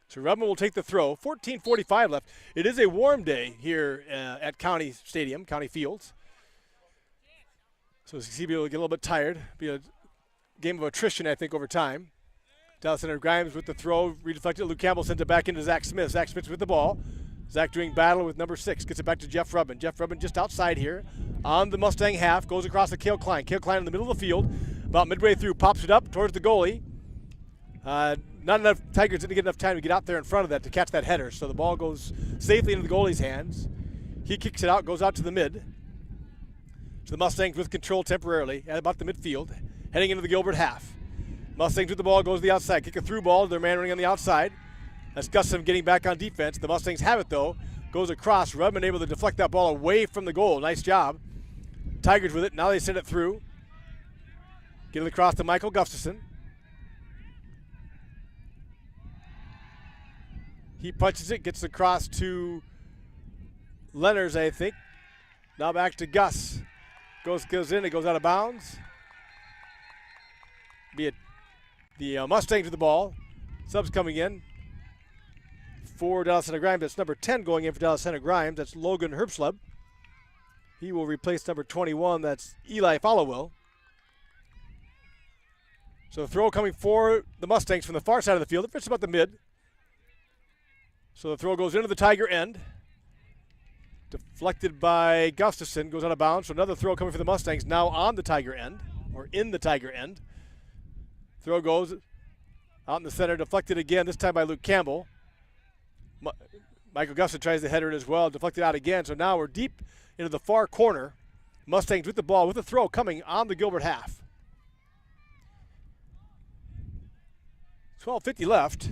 So Rubman will take the throw. 14:45 left. It is a warm day here at County Stadium, County Fields. So CB will get a little bit tired. Be a game of attrition, I think, over time. Dallas Center Grimes with the throw, redeflected. Luke Campbell sends it back into Zach Smith. Zach Smith with the ball. Zach doing battle with number 6. Gets it back to Jeff Rubman. Jeff Rubman just outside here on the Mustang half. Goes across to Cale Klein. Cale Klein in the middle of the field. About midway through, pops it up towards the goalie. Not enough, Tigers didn't get enough time to get out there in front of that to catch that header. So the ball goes safely into the goalie's hands. He kicks it out, goes out to the mid. So the Mustangs with control temporarily at about the midfield, heading into the Gilbert half. Mustangs with the ball, goes to the outside. Kick a through ball, their man running on the outside. That's Gustafson getting back on defense. The Mustangs have it though. Goes across, Rubman able to deflect that ball away from the goal. Nice job. Tigers with it, now they send it through. Get it across to Michael Gustafson. He punches it, gets across to Lenners, I think. Now back to Gus. Goes in, it goes out of bounds. The Mustangs with the ball. Subs coming in for Dallas Center Grimes. That's number 10 going in for Dallas Center Grimes. That's Logan Herbsleb. He will replace number 21. That's Eli Followill. So the throw coming for the Mustangs from the far side of the field. It fits about the mid. So the throw goes into the Tiger end. Deflected by Gustafson, goes out of bounds. So another throw coming for the Mustangs now on the Tiger end, or in the Tiger end. Throw goes out in the center, deflected again, this time by Luke Campbell. Michael Gustafson tries to header it as well, deflected out again. So now we're deep into the far corner. Mustangs with the ball, with the throw coming on the Gilbert half. 12:50 left.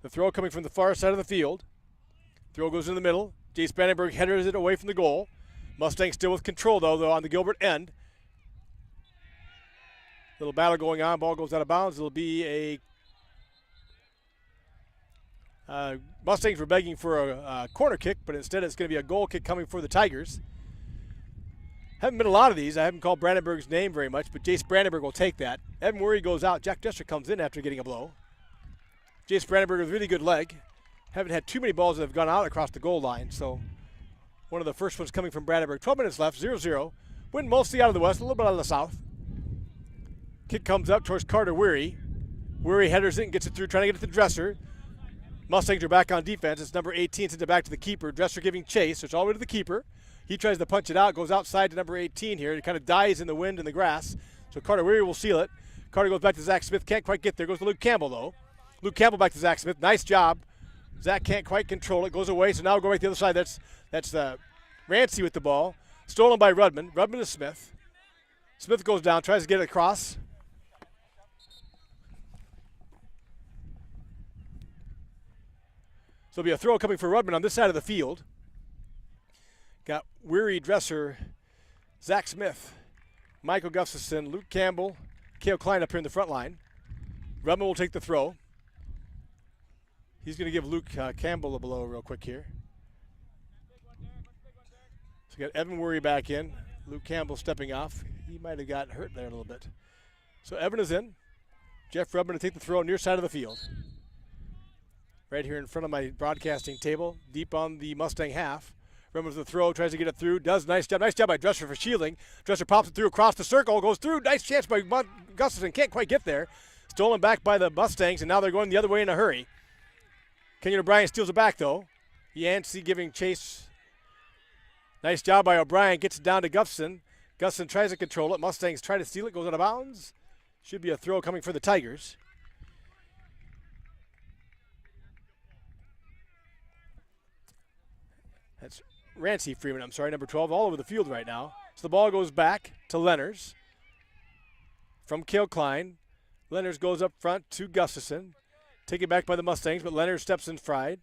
The throw coming from the far side of the field. Throw goes in the middle. Jace Brandenburg headers it away from the goal. Mustangs still with control, though on the Gilbert end. Little battle going on. Ball goes out of bounds. It'll be a Mustangs were begging for a corner kick, but instead it's going to be a goal kick coming for the Tigers. Haven't been a lot of these. I haven't called Brandenburg's name very much, but Jace Brandenburg will take that. Evan Worry goes out. Jack Dresser comes in after getting a blow. Jace Brandenburg with a really good leg. Haven't had too many balls that have gone out across the goal line, so one of the first ones coming from Brandenburg. 12 minutes left, 0-0. Wind mostly out of the west, a little bit out of the south. Kick comes up towards Carter Weary. Weary headers it and gets it through, trying to get it to Dresser. Mustangs are back on defense. It's number 18, sends it back to the keeper. Dresser giving chase, so it's all the way to the keeper. He tries to punch it out, goes outside to number 18 here. It kind of dies in the wind and the grass, so Carter Weary will seal it. Carter goes back to Zach Smith, can't quite get there. Goes to Luke Campbell, though. Luke Campbell back to Zach Smith. Nice job. Zach can't quite control it. Goes away, so now we'll go right to the other side. That's Rancy with the ball. Stolen by Rudman. Rudman to Smith. Smith goes down, tries to get it across. So it'll be a throw coming for Rudman on this side of the field. Got Weary, Dresser, Zach Smith, Michael Gustafson, Luke Campbell, Cale Klein up here in the front line. Rudman will take the throw. He's going to give Luke Campbell a blow real quick here. So we got Evan Worry back in. Luke Campbell stepping off. He might have got hurt there a little bit. So Evan is in. Jeff Rubman to take the throw near side of the field. Right here in front of my broadcasting table, deep on the Mustang half. Rubman with the throw, tries to get it through. Does nice job. Nice job by Dresser for shielding. Dresser pops it through across the circle, goes through. Nice chance by Gustafson. Can't quite get there. Stolen back by the Mustangs, and now they're going the other way in a hurry. Kenyon O'Brien steals it back, though. Yancey giving chase. Nice job by O'Brien. Gets it down to Gustafson. Gustafson tries to control it. Mustangs try to steal it. Goes out of bounds. Should be a throw coming for the Tigers. That's Rancy Freeman, I'm sorry, number 12, all over the field right now. So the ball goes back to Lenners from Cale Klein. Lenners goes up front to Gustafson. Taken back by the Mustangs, but Lenners steps in fried.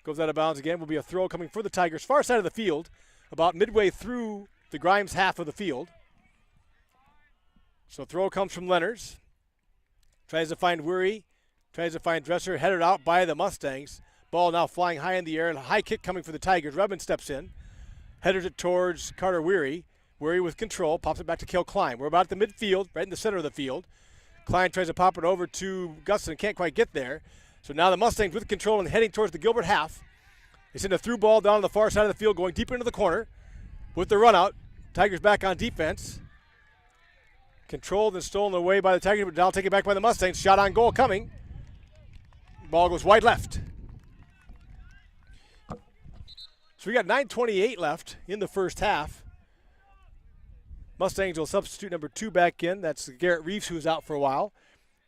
Goes out of bounds again. Will be a throw coming for the Tigers. Far side of the field, about midway through the Grimes half of the field. So throw comes from Lenners. Tries to find Weary. Tries to find Dresser. Headed out by the Mustangs. Ball now flying high in the air, and a high kick coming for the Tigers. Rubin steps in, headers it towards Carter Weary. Weary with control, pops it back to Cale Klein. We're about at the midfield, right in the center of the field. Klein tries to pop it over to Gustafson, can't quite get there. So now the Mustangs with control and heading towards the Gilbert half. They send a through ball down on the far side of the field, going deeper into the corner. With the run out, Tigers back on defense. Controlled and stolen away by the Tigers, but now taken back by the Mustangs. Shot on goal coming. Ball goes wide left. So we got 9:28 left in the first half. Mustangs will substitute number 2 back in. That's Garrett Reeves, who was out for a while.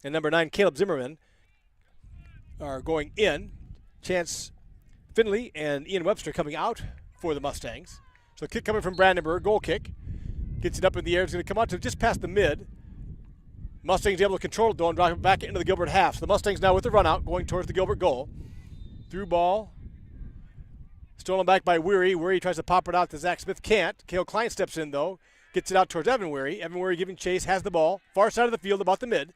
And number 9, Caleb Zimmerman, are going in. Chance Finley and Ian Webster coming out for the Mustangs. So kick coming from Brandenburg, goal kick. Gets it up in the air. It's going to come out to just past the mid. Mustangs able to control it, though, and drop it back into the Gilbert half. So the Mustangs now with the run out, going towards the Gilbert goal. Through ball. Stolen back by Weary. Weary tries to pop it out to Zach Smith. Can't. Cale Klein steps in, though. Gets it out towards Evan Weary. Evan Weary giving chase, has the ball. Far side of the field, about the mid.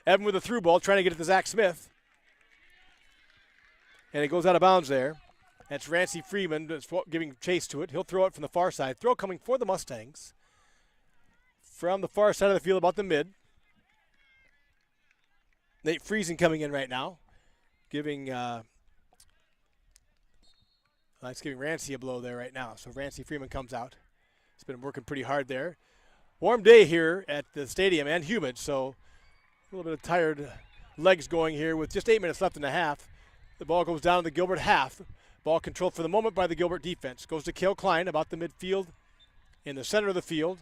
Evan with a through ball, trying to get it to Zach Smith. And it goes out of bounds there. That's Rancy Freeman that's giving chase to it. He'll throw it from the far side. Throw coming for the Mustangs. From the far side of the field, about the mid. Nate Friesen coming in right now. Giving that's giving Rancy a blow there right now. So Rancy Freeman comes out. He's been working pretty hard there. Warm day here at the stadium and humid, so a little bit of tired legs going here with just 8 minutes left in the half. The ball goes down to the Gilbert half. Ball controlled for the moment by the Gilbert defense. Goes to Cale Klein about the midfield in the center of the field.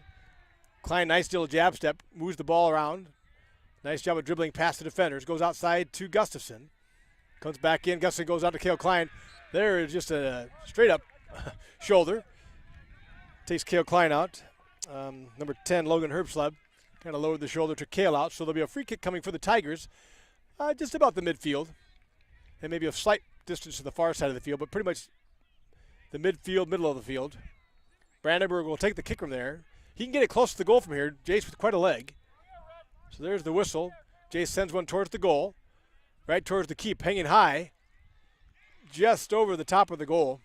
Klein, nice little jab step, moves the ball around. Nice job of dribbling past the defenders. Goes outside to Gustafson. Comes back in. Gustafson goes out to Cale Klein. There is just a straight up shoulder. Takes Cale Klein out. Number 10, Logan Herbsleb, kind of lowered the shoulder to Cale out. So there'll be a free kick coming for the Tigers just about the midfield. And maybe a slight distance to the far side of the field, but pretty much the midfield, middle of the field. Brandenburg will take the kick from there. He can get it close to the goal from here. Jace with quite a leg. So there's the whistle. Jace sends one towards the goal. Right towards the keep, hanging high. Just over the top of the goal.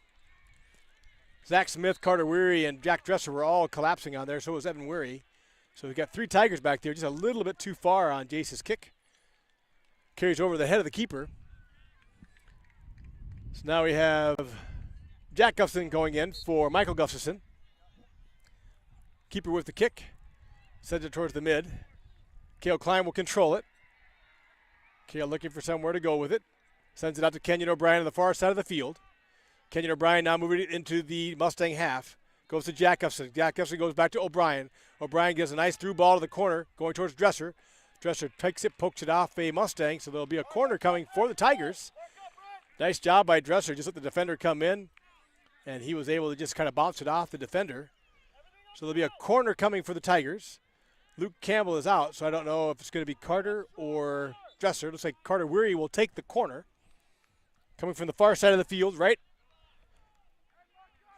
Zach Smith, Carter Weary, and Jack Dresser were all collapsing on there. So was Evan Weary. So we've got 3 Tigers back there, just a little bit too far on Jace's kick. Carries over the head of the keeper. So now we have Jack Gustafson going in for Michael Gustafson. Keeper with the kick. Sends it towards the mid. Cale Klein will control it. Cale looking for somewhere to go with it. Sends it out to Kenyon O'Brien on the far side of the field. Kenyon O'Brien now moving it into the Mustang half. Goes to Jack Gustafson. Jack Gustafson goes back to O'Brien. O'Brien gives a nice through ball to the corner, going towards Dresser. Dresser takes it, pokes it off a Mustang, so there'll be a corner coming for the Tigers. Nice job by Dresser. Just let the defender come in, and he was able to just kind of bounce it off the defender. So there'll be a corner coming for the Tigers. Luke Campbell is out, so I don't know if it's going to be Carter or Dresser. It looks like Carter Weary will take the corner. Coming from the far side of the field, right.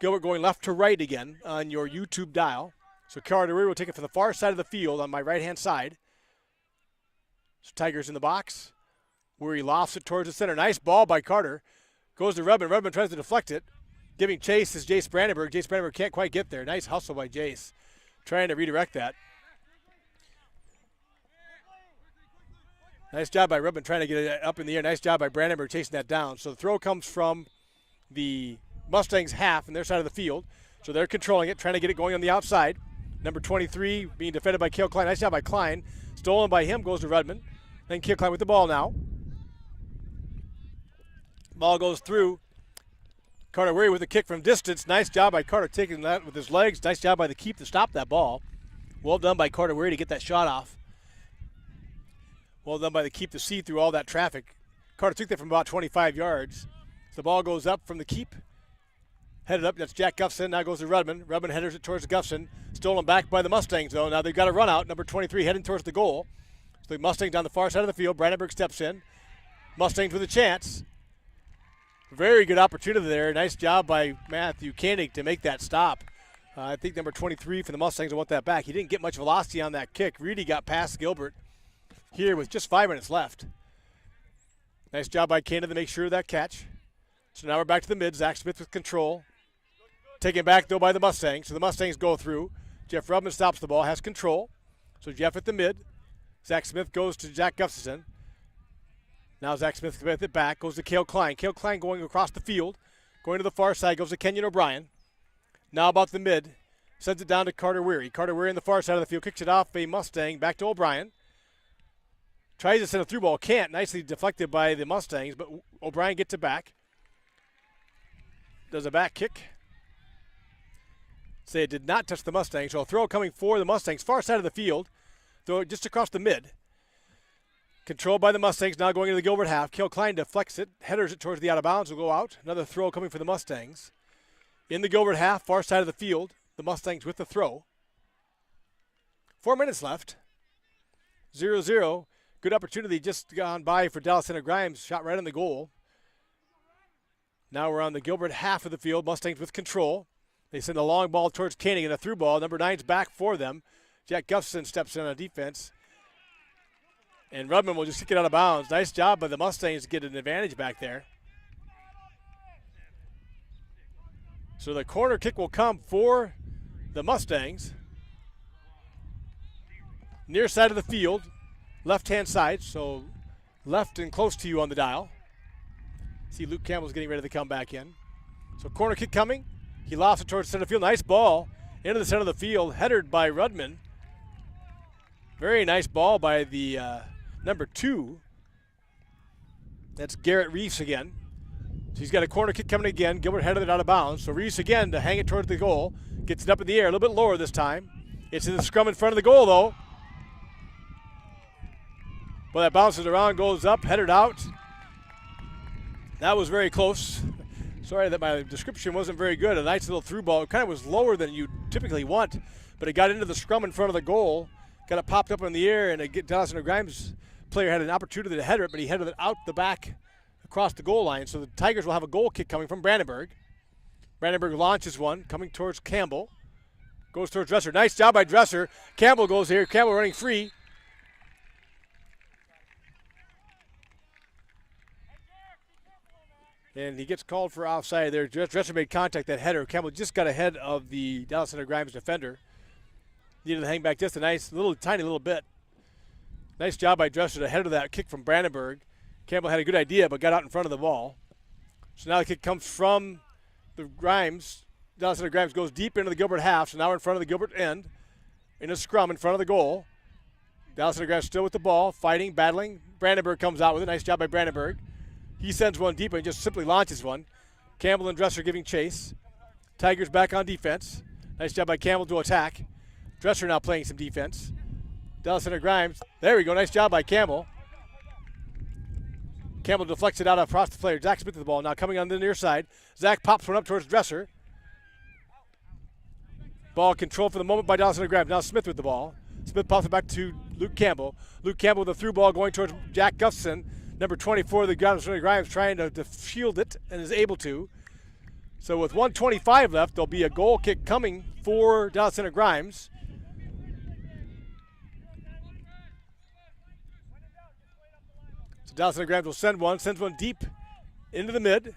Gilbert going left to right again on your YouTube dial. So Carter Weary will take it from the far side of the field on my right-hand side. So Tigers in the box. Weary lofts it towards the center. Nice ball by Carter. Goes to Rubin. Rubin tries to deflect it. Giving chase is Jace Brandenburg. Jace Brandenburg can't quite get there. Nice hustle by Jace. Trying to redirect that. Nice job by Rubin trying to get it up in the air. Nice job by Brandenburg chasing that down. So the throw comes from the Mustangs half on their side of the field. So they're controlling it, trying to get it going on the outside. Number 23 being defended by Cale Klein. Nice job by Klein. Stolen by him, goes to Rudman. Then Cale Klein with the ball now. Ball goes through. Carter Weary with a kick from distance. Nice job by Carter taking that with his legs. Nice job by the keep to stop that ball. Well done by Carter Weary to get that shot off. Well done by the keep to see through all that traffic. Carter took that from about 25 yards. So the ball goes up from the keep. Headed up, that's Jack Gustafson. Now goes to Rudman. Rudman headers it towards Gustafson. Stolen back by the Mustangs, though. Now they've got a run out. Number 23 heading towards the goal. So the Mustangs down the far side of the field. Brandenburg steps in. Mustangs with a chance. Very good opportunity there. Nice job by Matthew Koenig to make that stop. I think number 23 for the Mustangs will want that back. He didn't get much velocity on that kick. Really got past Gilbert here with just 5 minutes left. Nice job by Koenig to make sure of that catch. So now we're back to the mid. Zach Smith with control. Taken back, though, by the Mustangs. So the Mustangs go through. Jeff Rubman stops the ball, has control. So Jeff at the mid. Zach Smith goes to Jack Gustafson. Now Zach Smith with it back. Goes to Cale Klein. Cale Klein going across the field. Going to the far side. Goes to Kenyon O'Brien. Now about the mid. Sends it down to Carter Weary. Carter Weary on the far side of the field. Kicks it off a Mustang. Back to O'Brien. Tries to send a through ball. Can't. Nicely deflected by the Mustangs. But O'Brien gets it back. Does a back kick. Say it did not touch the Mustangs. So a throw coming for the Mustangs. Far side of the field. Throw it just across the mid. Controlled by the Mustangs. Now going into the Gilbert half. Cale Klein deflects it. Headers it towards the out of bounds. Will go out. Another throw coming for the Mustangs. In the Gilbert half. Far side of the field. The Mustangs with the throw. 4 minutes left. 0-0. Good opportunity just gone by for Dallas Center Grimes. Shot right on the goal. Now we're on the Gilbert half of the field. Mustangs with control. They send a long ball towards Koenig and a through ball. Number 9's back for them. Jack Gustafson steps in on defense. And Rudman will just kick it out of bounds. Nice job by the Mustangs to get an advantage back there. So the corner kick will come for the Mustangs. Near side of the field. Left-hand side. So left and close to you on the dial. See Luke Campbell's getting ready to come back in. So corner kick coming. He lofts it towards center field. Nice ball into the center of the field. Headed by Rudman. Very nice ball by the number 2. That's Garrett Reese again. So he's got a corner kick coming again. Gilbert headed it out of bounds. So Reese again to hang it towards the goal. Gets it up in the air. A little bit lower this time. It's in the scrum in front of the goal, though. Well, that bounces around, goes up, headed out. That was very close. Sorry that my description wasn't very good. A nice little through ball. It kind of was lower than you typically want, but it got into the scrum in front of the goal. Got it popped up in the air, and Dallas Center Grimes player had an opportunity to header it, but he headed it out the back across the goal line. So the Tigers will have a goal kick coming from Brandenburg. Brandenburg launches one, coming towards Campbell. Goes towards Dresser. Nice job by Dresser. Campbell goes here. Campbell running free. And he gets called for offside there. Dresser made contact, that header. Campbell just got ahead of the Dallas Center Grimes defender. Needed to hang back just a nice, tiny little bit. Nice job by Dresser to head of that kick from Brandenburg. Campbell had a good idea, but got out in front of the ball. So now the kick comes from the Grimes. Dallas Center Grimes goes deep into the Gilbert half, so now we're in front of the Gilbert end. In a scrum in front of the goal. Dallas Center Grimes still with the ball, fighting, battling. Brandenburg comes out with it. Nice job by Brandenburg. He sends one deep and just simply launches one. Campbell and Dresser giving chase. Tigers back on defense. Nice job by Campbell to attack. Dresser now playing some defense. Dallas Center Grimes. There we go. Nice job by Campbell. Campbell deflects it out across the player. Zach Smith with the ball. Now coming on the near side. Zach pops one up towards Dresser. Ball controlled for the moment by Dallas Center Grimes. Now Smith with the ball. Smith pops it back to Luke Campbell. Luke Campbell with a through ball going towards Jack Gustafson. Number 24, the Dallas Center Grimes trying to shield it and is able to. So with 1:25 left, there'll be a goal kick coming for Dallas Center Grimes. So Dallas Center Grimes will sends one deep into the mid.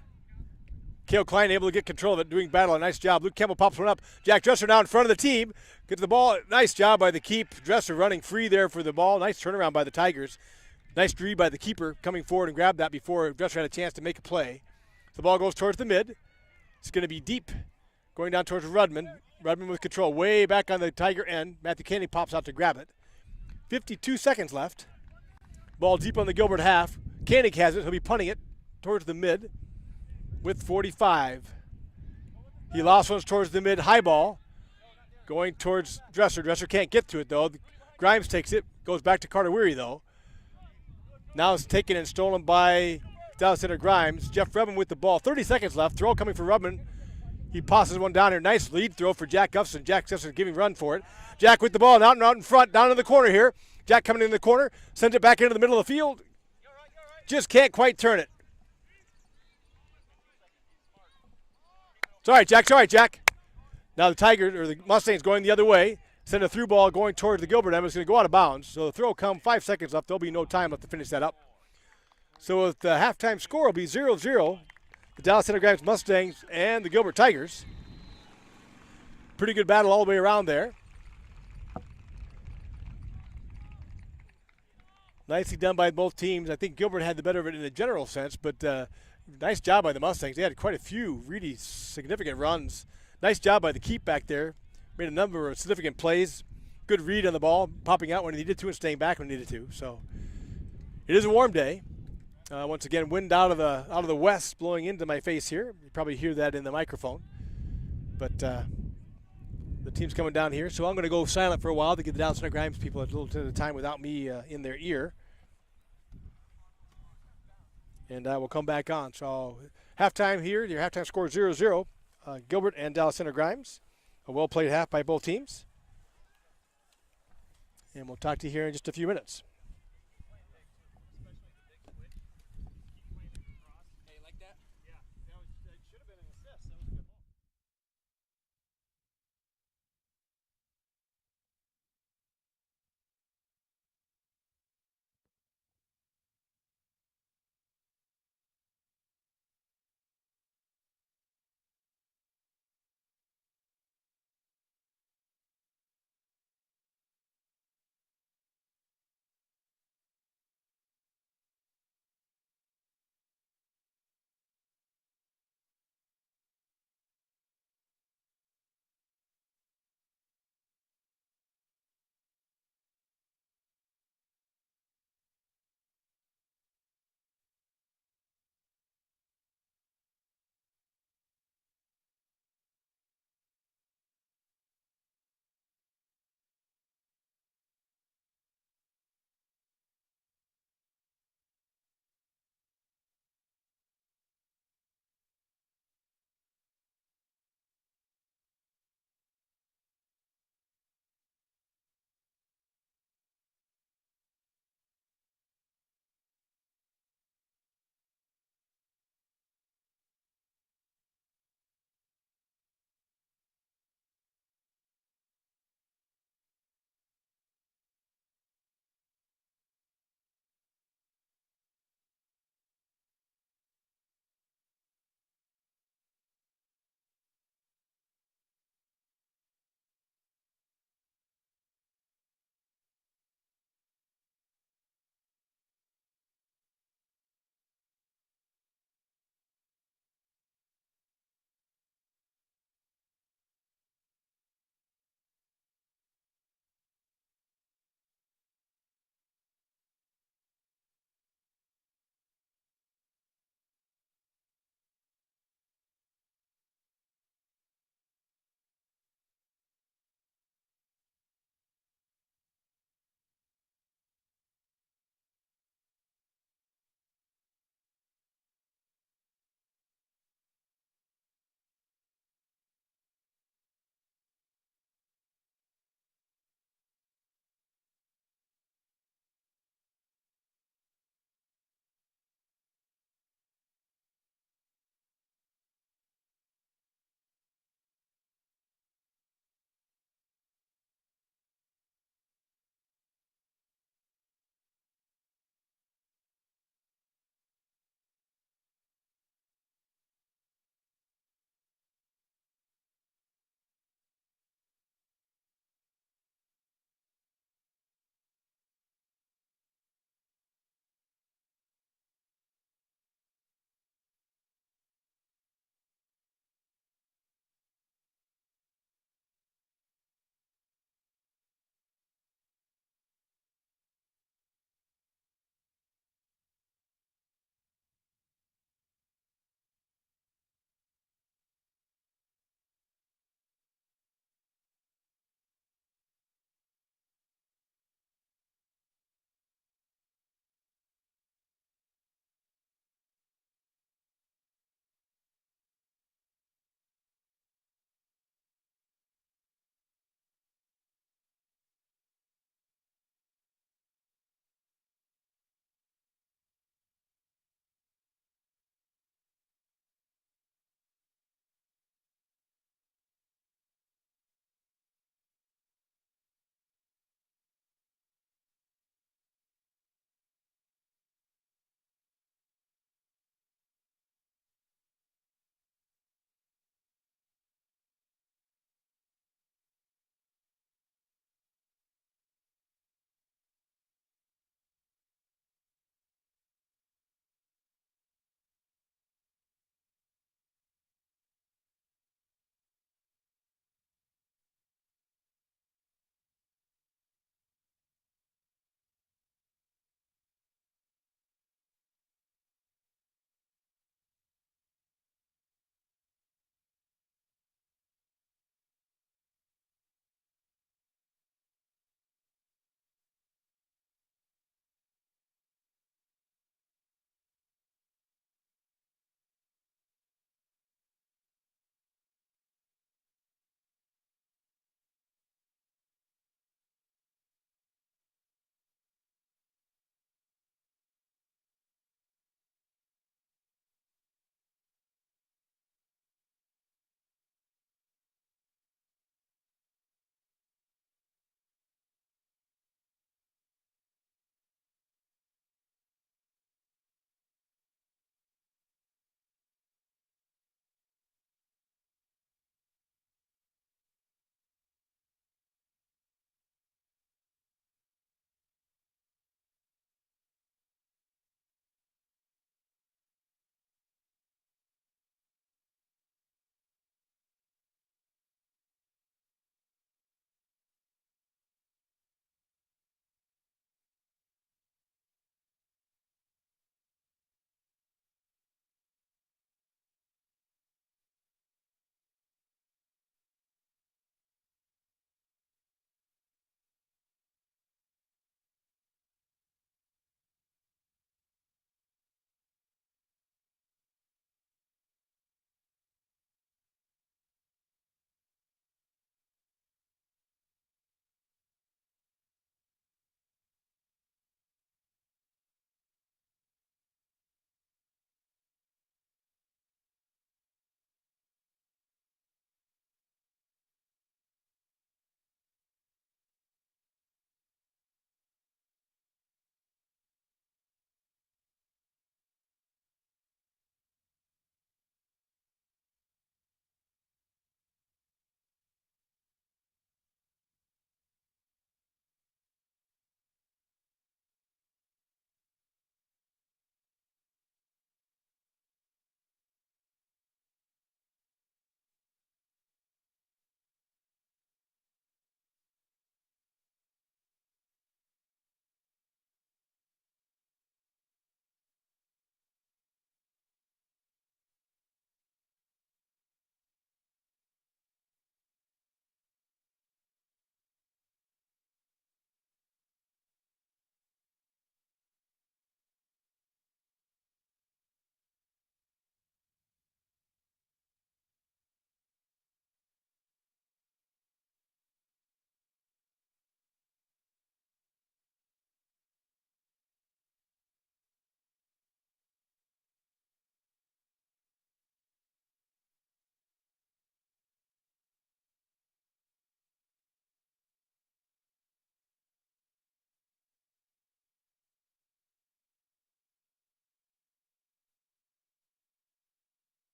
Cale Klein able to get control of it, doing battle. A nice job. Luke Campbell pops one up. Jack Dresser now in front of the team. Gets the ball. Nice job by the keep. Dresser running free there for the ball. Nice turnaround by the Tigers. Nice read by the keeper coming forward and grabbed that before Dresser had a chance to make a play. The ball goes towards the mid. It's going to be deep, going down towards Rudman. Rudman with control way back on the Tiger end. Matthew Koenig pops out to grab it. 52 seconds left. Ball deep on the Gilbert half. Koenig has it. He'll be punting it towards the mid with 45. He lost one towards the mid. High ball going towards Dresser. Dresser can't get to it, though. Grimes takes it. Goes back to Carter Weary, though. Now it's taken and stolen by Dallas Center Grimes. Jeff Rubman with the ball. 30 seconds left. Throw coming for Rubman. He passes one down here. Nice lead throw for Jack Gustafson. Jack Gustafson giving run for it. Jack with the ball out in front, down in the corner here. Jack coming in the corner. Sends it back into the middle of the field. Just can't quite turn it. It's all right, Jack. It's all right, Jack. Now the Tigers, or the Mustangs, going the other way. Send a through ball going towards the Gilbert end. It's going to go out of bounds. So the throw come 5 seconds left. There'll be no time left to finish that up. So with the halftime score will be 0-0. the Dallas Center Grimes Mustangs and the Gilbert Tigers. Pretty good battle all the way around there. Nicely done by both teams. I think Gilbert had the better of it in a general sense, but nice job by the Mustangs. They had quite a few really significant runs. Nice job by the keep back there. Made a number of significant plays. Good read on the ball, popping out when he needed to and staying back when he needed to. So it is a warm day. Once again, wind out of the west blowing into my face here. You probably hear that in the microphone. But the team's coming down here, so I'm going to go silent for a while to give the Dallas Center Grimes people a little bit of time without me in their ear. And I will come back on. So halftime here, your halftime score 0-0. Gilbert and Dallas Center Grimes. A well-played half by both teams. And we'll talk to you here in just a few minutes.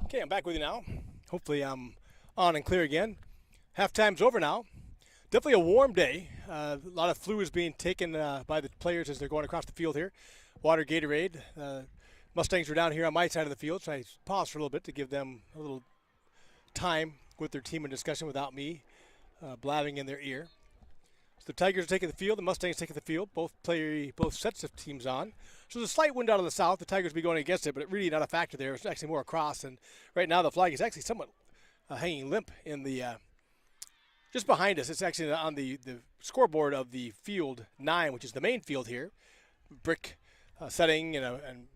Okay, I'm back with you now. Hopefully I'm on and clear again. Halftime's over now. Definitely a warm day. A lot of fluids being taken by the players as they're going across the field here. Water, Gatorade. Mustangs are down here on my side of the field, so I paused for a little bit to give them a little time with their team in discussion without me blabbing in their ear. So the Tigers are taking the field, the Mustangs taking the field. Both sets of teams on. So there's a slight wind out of the south. The Tigers will be going against it, but it really not a factor there. It's actually more across, and right now the flag is actually somewhat hanging limp in the just behind us. It's actually on the scoreboard of the field 9, which is the main field here. Brick setting and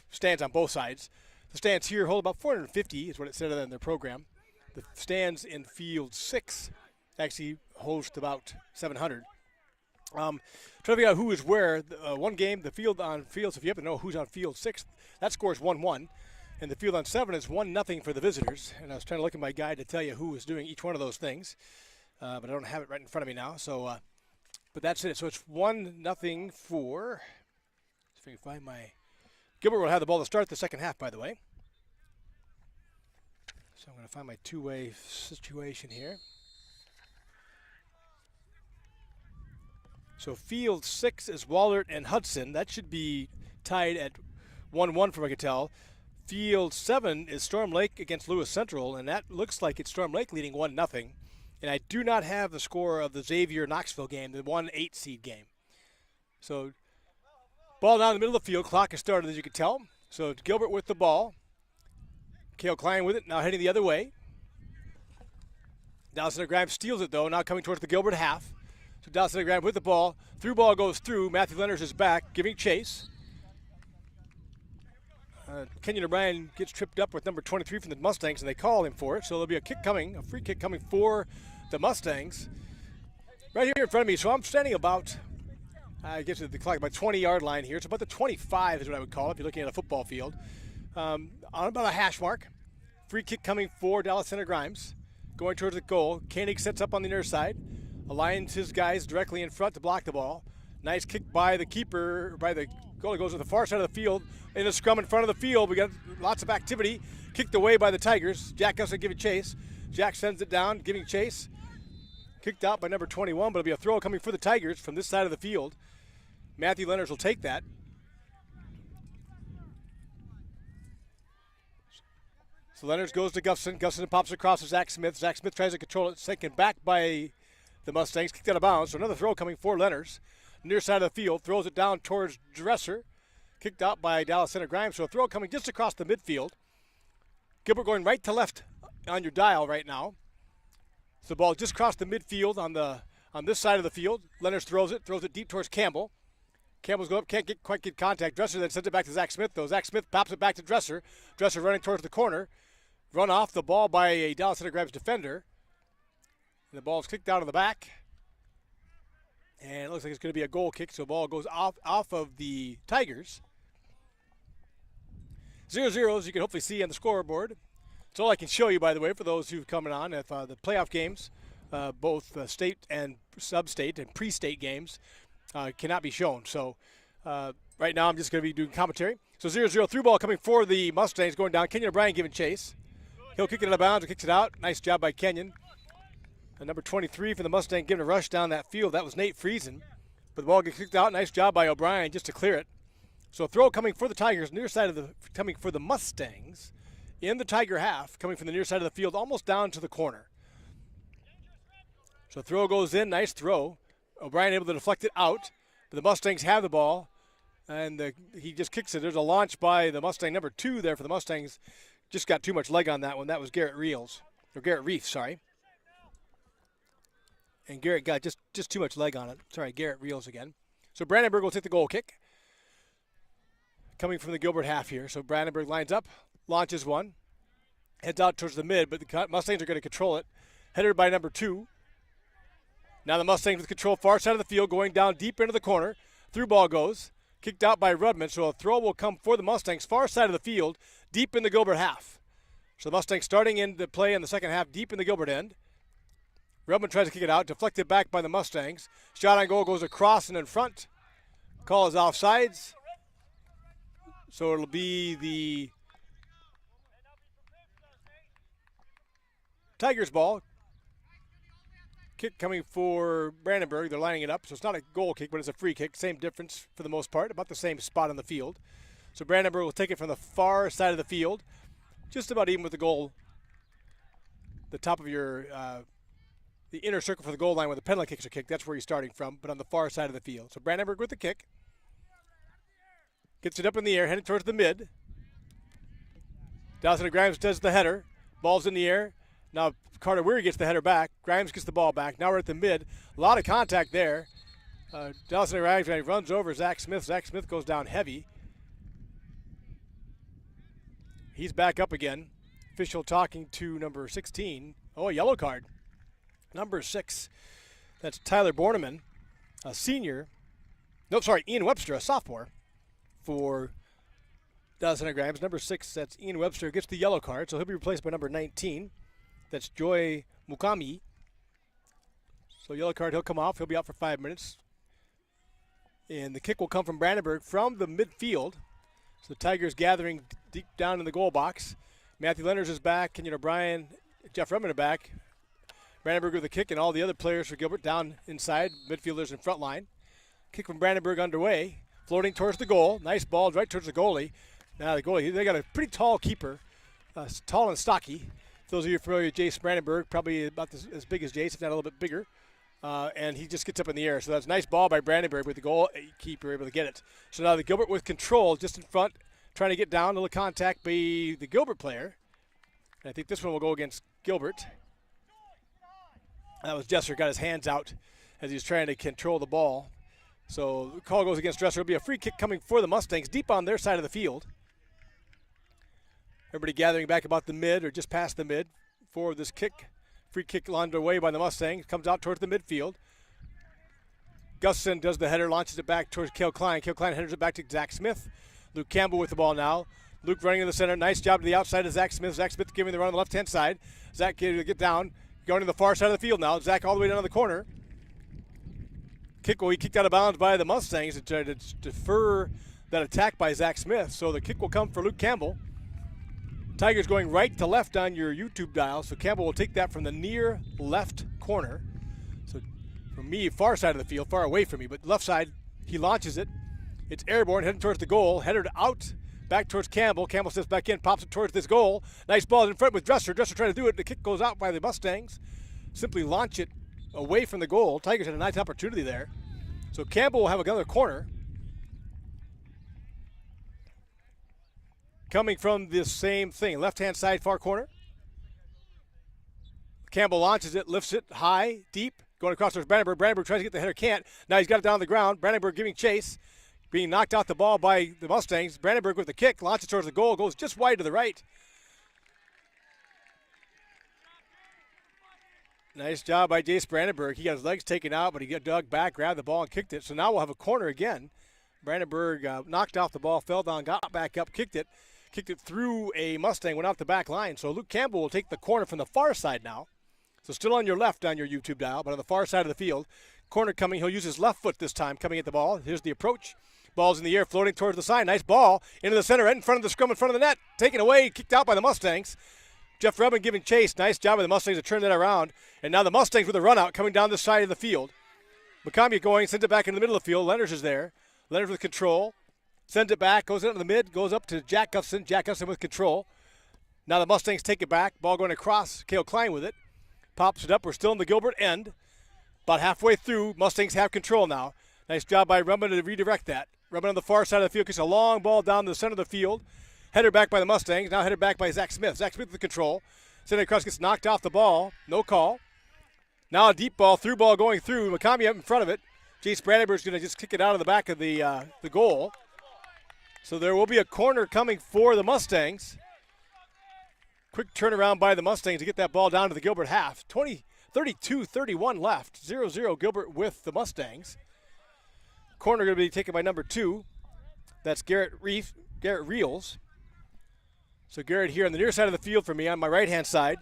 stands on both sides. The stands here hold about 450 is what it said in their program. The stands in field 6 actually host about 700. Trying to figure out who is where. One game, the field on field, so if you happen to know who's on field 6, that score is 1-1. And the field on 7 is 1-0 for the visitors. And I was trying to look at my guide to tell you who was doing each one of those things. But I don't have it right in front of me now. So, but that's it. So it's 1-0 for, if I can find my, Gilbert will have the ball to start the second half, by the way. So I'm going to find my two-way situation here. So field 6 is Wallert and Hudson. That should be tied at 1-1 from what I can tell. Field 7 is Storm Lake against Lewis Central, and that looks like it's Storm Lake leading 1-0. And I do not have the score of the Xavier-Knoxville game, the 1-8 seed game. So ball down in the middle of the field. Clock has started, as you can tell. So Gilbert with the ball. Cale Klein with it, now heading the other way. Dallas Center Grimes steals it, though, now coming towards the Gilbert half. So Dallas Center Grimes with the ball. Through ball goes through. Matthew Leonard is back, giving chase. Kenyon O'Brien gets tripped up with number 23 from the Mustangs, and they call him for it. So there'll be a free kick coming for the Mustangs. Right here in front of me. So I'm standing about, I guess the clock, about 20-yard line here. It's about the 25 is what I would call it if you're looking at a football field. On about a hash mark. Free kick coming for Dallas Center Grimes. Going towards the goal. Koenig sets up on the near side. Aligns his guys directly in front to block the ball. Nice kick by the keeper, by the goalie, goes to the far side of the field. In a scrum in front of the field, we got lots of activity. Kicked away by the Tigers. Jack has to give it chase. Jack sends it down, giving chase. Kicked out by number 21, but it'll be a throw coming for the Tigers from this side of the field. Matthew Leonard will take that. So Leonard goes to Gustafson. Gustafson pops across to Zach Smith. Zach Smith tries to control it. Second back by the Mustangs. Kicked out of bounds. So another throw coming for Leonard. Near side of the field. Throws it down towards Dresser. Kicked out by Dallas Center Grimes. So a throw coming just across the midfield. Gilbert going right to left on your dial right now. So the ball just across the midfield on this side of the field. Leonard throws it deep towards Campbell. Campbell's going up, can't quite get contact. Dresser then sends it back to Zach Smith, though. Zach Smith pops it back to Dresser. Dresser running towards the corner. Run off the ball by a Dallas Center Grimes defender. And the ball's kicked out of the back. And it looks like it's going to be a goal kick, so the ball goes off of the Tigers. 0-0, as you can hopefully see on the scoreboard. That's all I can show you, by the way, for those who've come on. If the playoff games, both state and sub-state and pre-state games, cannot be shown. So right now I'm just going to be doing commentary. So 0-0 through ball coming for the Mustangs going down. Kenyon O'Brien giving chase. He'll kick it out of bounds and kicks it out. Nice job by Kenyon. And number 23 for the Mustang giving a rush down that field. That was Nate Friesen. But the ball gets kicked out. Nice job by O'Brien just to clear it. So a throw coming for the Tigers, near side of coming for the Mustangs in the Tiger half, coming from the near side of the field, almost down to the corner. So throw goes in, nice throw. O'Brien able to deflect it out, but the Mustangs have the ball, and he just kicks it. There's a launch by the Mustang number 2 there for the Mustangs. Just got too much leg on that one. That was Garrett Reef, sorry. And Garrett got just too much leg on it. Sorry, Garrett Reels again. So Brandenburg will take the goal kick. Coming from the Gilbert half here. So Brandenburg lines up, launches one, heads out towards the mid, but the Mustangs are going to control it. Headed by number 2. Now the Mustangs with control far side of the field, going down deep into the corner. Through ball goes. Kicked out by Rudman, so a throw will come for the Mustangs far side of the field, deep in the Gilbert half. So the Mustangs starting in the play in the second half, deep in the Gilbert end. Rudman tries to kick it out, deflected back by the Mustangs. Shot on goal goes across and in front. Call is offsides. So it'll be the Tigers ball. Kick coming for Brandenburg. They're lining it up, so it's not a goal kick, but it's a free kick. Same difference for the most part, about the same spot on the field. So Brandenburg will take it from the far side of the field, just about even with the goal, the top of your, the inner circle for the goal line where the penalty kicks are kicked. That's where you're starting from, but on the far side of the field. So Brandenburg with the kick. Gets it up in the air, heading towards the mid. Dawson Grimes does the header. Ball's in the air. Now Carter Weary gets the header back. Grimes gets the ball back. Now we're at the mid. A lot of contact there. Dawson Grimes runs over Zach Smith. Zach Smith goes down heavy. He's back up again. Official talking to number 16. Oh, a yellow card. Number 6. That's Tyler Borneman, a senior. No, sorry, Ian Webster, a sophomore for Dawson Grimes. Number 6, that's Ian Webster, gets the yellow card, so he'll be replaced by number 19. That's Joy Mukami. So yellow card, he'll come off. He'll be out for 5 minutes. And the kick will come from Brandenburg from the midfield. So the Tigers gathering deep down in the goal box. Matthew Leonard is back. Kenyon O'Brien, Jeff Redmond are back. Brandenburg with the kick, and all the other players for Gilbert down inside. Midfielders in front line. Kick from Brandenburg underway. Floating towards the goal. Nice ball right towards the goalie. Now the goalie, they got a pretty tall keeper. Tall and stocky. For those of you familiar with Jace Brandenburg, probably about as big as Jace, if not a little bit bigger. And he just gets up in the air. So that's a nice ball by Brandenburg with the goalkeeper able to get it. So now the Gilbert with control just in front, trying to get down. A little contact by the Gilbert player. And I think this one will go against Gilbert. That was Jesser, got his hands out as he was trying to control the ball. So the call goes against Dresser. It'll be a free kick coming for the Mustangs deep on their side of the field. Everybody gathering back about the mid or just past the mid for this kick. Free kick underway by the Mustangs. Comes out towards the midfield. Gustafson does the header, launches it back towards Cale Klein. Cale Klein headers it back to Zach Smith. Luke Campbell with the ball now. Luke running in the center. Nice job to the outside of Zach Smith. Zach Smith giving the run on the left-hand side. Zach get down. Going to the far side of the field now. Zach all the way down to the corner. Kick will be kicked out of bounds by the Mustangs to try to defer that attack by Zach Smith. So the kick will come for Luke Campbell. Tigers going right to left on your YouTube dial. So Campbell will take that from the near left corner. So from me, far side of the field, far away from me, but left side, he launches it. It's airborne, heading towards the goal. Headed out, back towards Campbell. Campbell steps back in, pops it towards this goal. Nice ball in front with Dresser. Dresser trying to do it. The kick goes out by the Mustangs. Simply launch it away from the goal. Tigers had a nice opportunity there. So Campbell will have another corner. Coming from this same thing, left-hand side, far corner. Campbell launches it, lifts it high, deep, going across towards Brandenburg. Brandenburg tries to get the header, can't. Now he's got it down on the ground. Brandenburg giving chase, being knocked out the ball by the Mustangs. Brandenburg with the kick, launches towards the goal, goes just wide to the right. Nice job by Jace Brandenburg. He got his legs taken out, but he got dug back, grabbed the ball, and kicked it. So now we'll have a corner again. Brandenburg knocked off the ball, fell down, got back up, kicked it through a Mustang, went out the back line. So Luke Campbell will take the corner from the far side now. So still on your left on your YouTube dial, but on the far side of the field. Corner coming. He'll use his left foot this time, coming at the ball. Here's the approach. Ball's in the air, floating towards the side. Nice ball into the center, right in front of the scrum, in front of the net. Taken away, kicked out by the Mustangs. Jeff Redmond giving chase. Nice job by the Mustangs to turn that around. And now the Mustangs with a run out coming down the side of the field. McCombie going, sends it back in the middle of the field. Leonard is there. Leonard with control. Sends it back, goes into the mid, goes up to Jack Gustafson. Jack Gustafson with control. Now the Mustangs take it back. Ball going across. Cale Klein with it. Pops it up. We're still in the Gilbert end. About halfway through, Mustangs have control now. Nice job by Redmond to redirect that. Redmond on the far side of the field gets a long ball down the center of the field. Header back by the Mustangs. Now headed back by Zach Smith. Zach Smith with control. Sending it across, gets knocked off the ball. No call. Now a deep ball, through ball going through. McCombie up in front of it. Jace Brandenburg's going to just kick it out of the back of the goal. So there will be a corner coming for the Mustangs. Quick turnaround by the Mustangs to get that ball down to the Gilbert half. 32-31 left. 0-0 Gilbert with the Mustangs. Corner going to be taken by number 2. That's Garrett Reels. So Garrett here on the near side of the field for me on my right-hand side.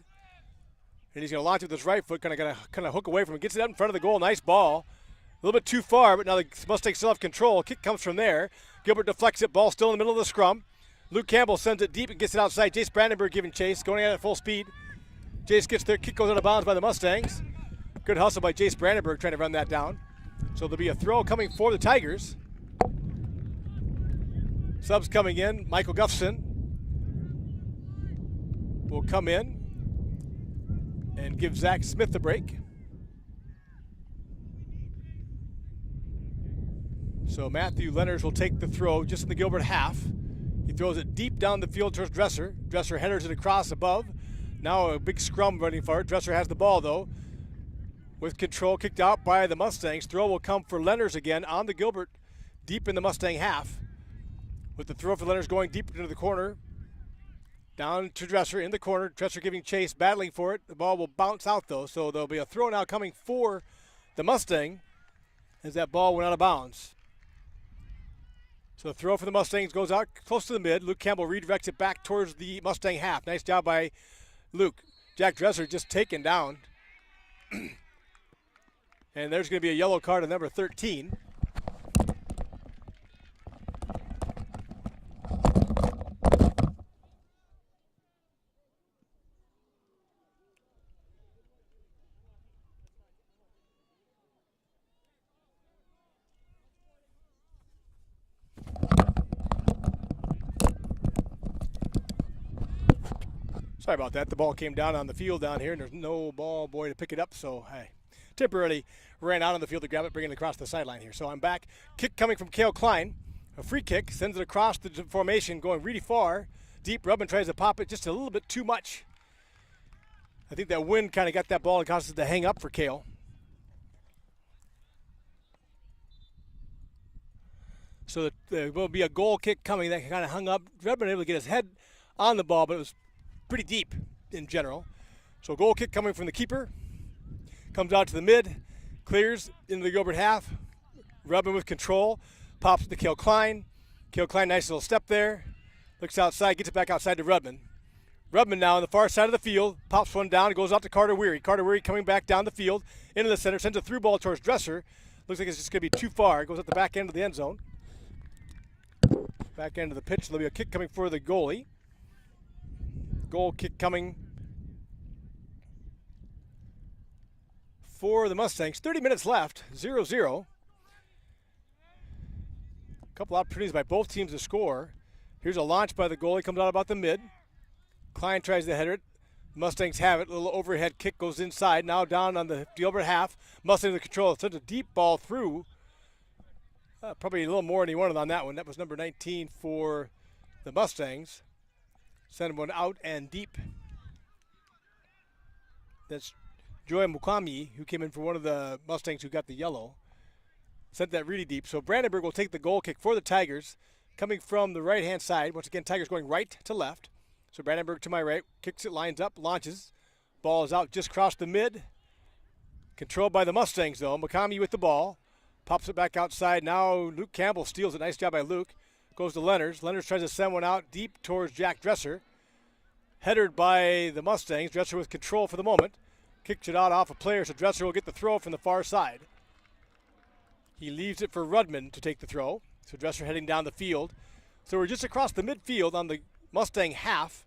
And he's going to launch with his right foot, kind of hook away from him. Gets it out in front of the goal. Nice ball. A little bit too far, but now the Mustangs still have control. Kick comes from there. Gilbert deflects it. Ball still in the middle of the scrum. Luke Campbell sends it deep and gets it outside. Jace Brandenburg giving chase, going at it full speed. Jace gets there, kick goes out of bounds by the Mustangs. Good hustle by Jace Brandenburg trying to run that down. So there'll be a throw coming for the Tigers. Subs coming in. Michael Gustafson will come in and give Zach Smith the break. So Matthew Leonard will take the throw just in the Gilbert half. He throws it deep down the field towards Dresser. Dresser headers it across above. Now a big scrum running for it. Dresser has the ball though. With control, kicked out by the Mustangs. Throw will come for Leonard again on the Gilbert, deep in the Mustang half. With the throw for Leonard going deep into the corner. Down to Dresser in the corner. Dresser giving chase, battling for it. The ball will bounce out though, so there'll be a throw now coming for the Mustang as that ball went out of bounds. So the throw for the Mustangs goes out close to the mid. Luke Campbell redirects it back towards the Mustang half. Nice job by Luke. Jack Dresser just taken down. And there's going to be a yellow card on number 13. Sorry about that. The ball came down on the field down here, and there's no ball boy to pick it up, so I temporarily ran out on the field to grab it, bring it across the sideline here. So I'm back. Kick coming from Cale Klein. A free kick, sends it across the formation, going really far. Deep, Rubman tries to pop it just a little bit too much. I think that wind kind of got that ball and caused it to hang up for Cale. So there will be a goal kick coming that kind of hung up. Rubman able to get his head on the ball, but it was pretty deep in general. So goal kick coming from the keeper. Comes out to the mid, clears into the Gilbert half. Rubman with control, pops to Cale Klein. Cale Klein, nice little step there. Looks outside, gets it back outside to Rubman. Rubman now on the far side of the field, pops one down, goes out to Carter Weary. Carter Weary coming back down the field, into the center, sends a through ball towards Dresser. Looks like it's just going to be too far. Goes at the back end of the end zone. Back end of the pitch. There'll be a kick coming for the goalie. Goal kick coming for the Mustangs. 30 minutes left, 0-0. A couple opportunities by both teams to score. Here's a launch by the goalie, comes out about the mid. Klein tries to header it. Mustangs have it. A little overhead kick goes inside. Now down on the Gilbert half. Mustangs with control. Sends a deep ball through. Probably a little more than he wanted on that one. That was number 19 for the Mustangs. Send one out and deep. That's Joy Mukami, who came in for one of the Mustangs who got the yellow. Sent that really deep. So Brandenburg will take the goal kick for the Tigers, coming from the right-hand side. Once again, Tigers going right to left. So Brandenburg to my right, kicks it, lines up, launches. Ball is out just across the mid. Controlled by the Mustangs, though. Mukami with the ball. Pops it back outside. Now Luke Campbell steals it. Nice job by Luke. Goes to Leonard. Leonard tries to send one out deep towards Jack Dresser. Headed by the Mustangs. Dresser with control for the moment. Kicks it out off a player, so Dresser will get the throw from the far side. He leaves it for Rudman to take the throw. So Dresser heading down the field. So we're just across the midfield on the Mustang half.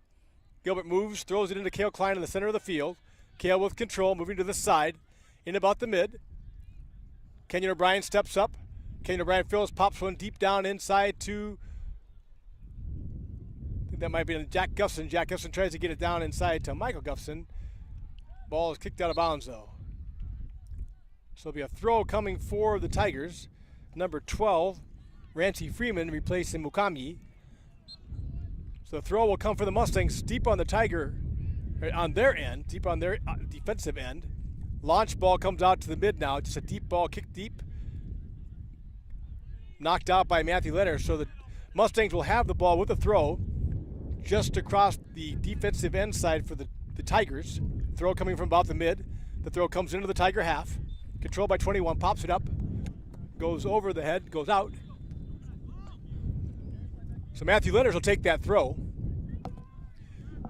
Gilbert moves, throws it into Cale Klein in the center of the field. Cale with control, moving to the side, in about the mid. Kenyon O'Brien steps up. Kenyon O'Brien fills, pops one deep down inside to, I think that might be Jack Gustafson. Jack Gustafson tries to get it down inside to Michael Gustafson. Ball is kicked out of bounds, though. So there'll be a throw coming for the Tigers. Number 12, Rancy Freeman replacing Mukami. So the throw will come for the Mustangs deep on the Tiger, on their end, deep on their defensive end. Launch ball comes out to the mid now. Just a deep ball, kicked deep. Knocked out by Matthew Leonard. So the Mustangs will have the ball with the throw just across the defensive end side for the Tigers. Throw coming from about the mid. The throw comes into the Tiger half. Controlled by 21, pops it up. Goes over the head, goes out. So Matthew Leonard will take that throw.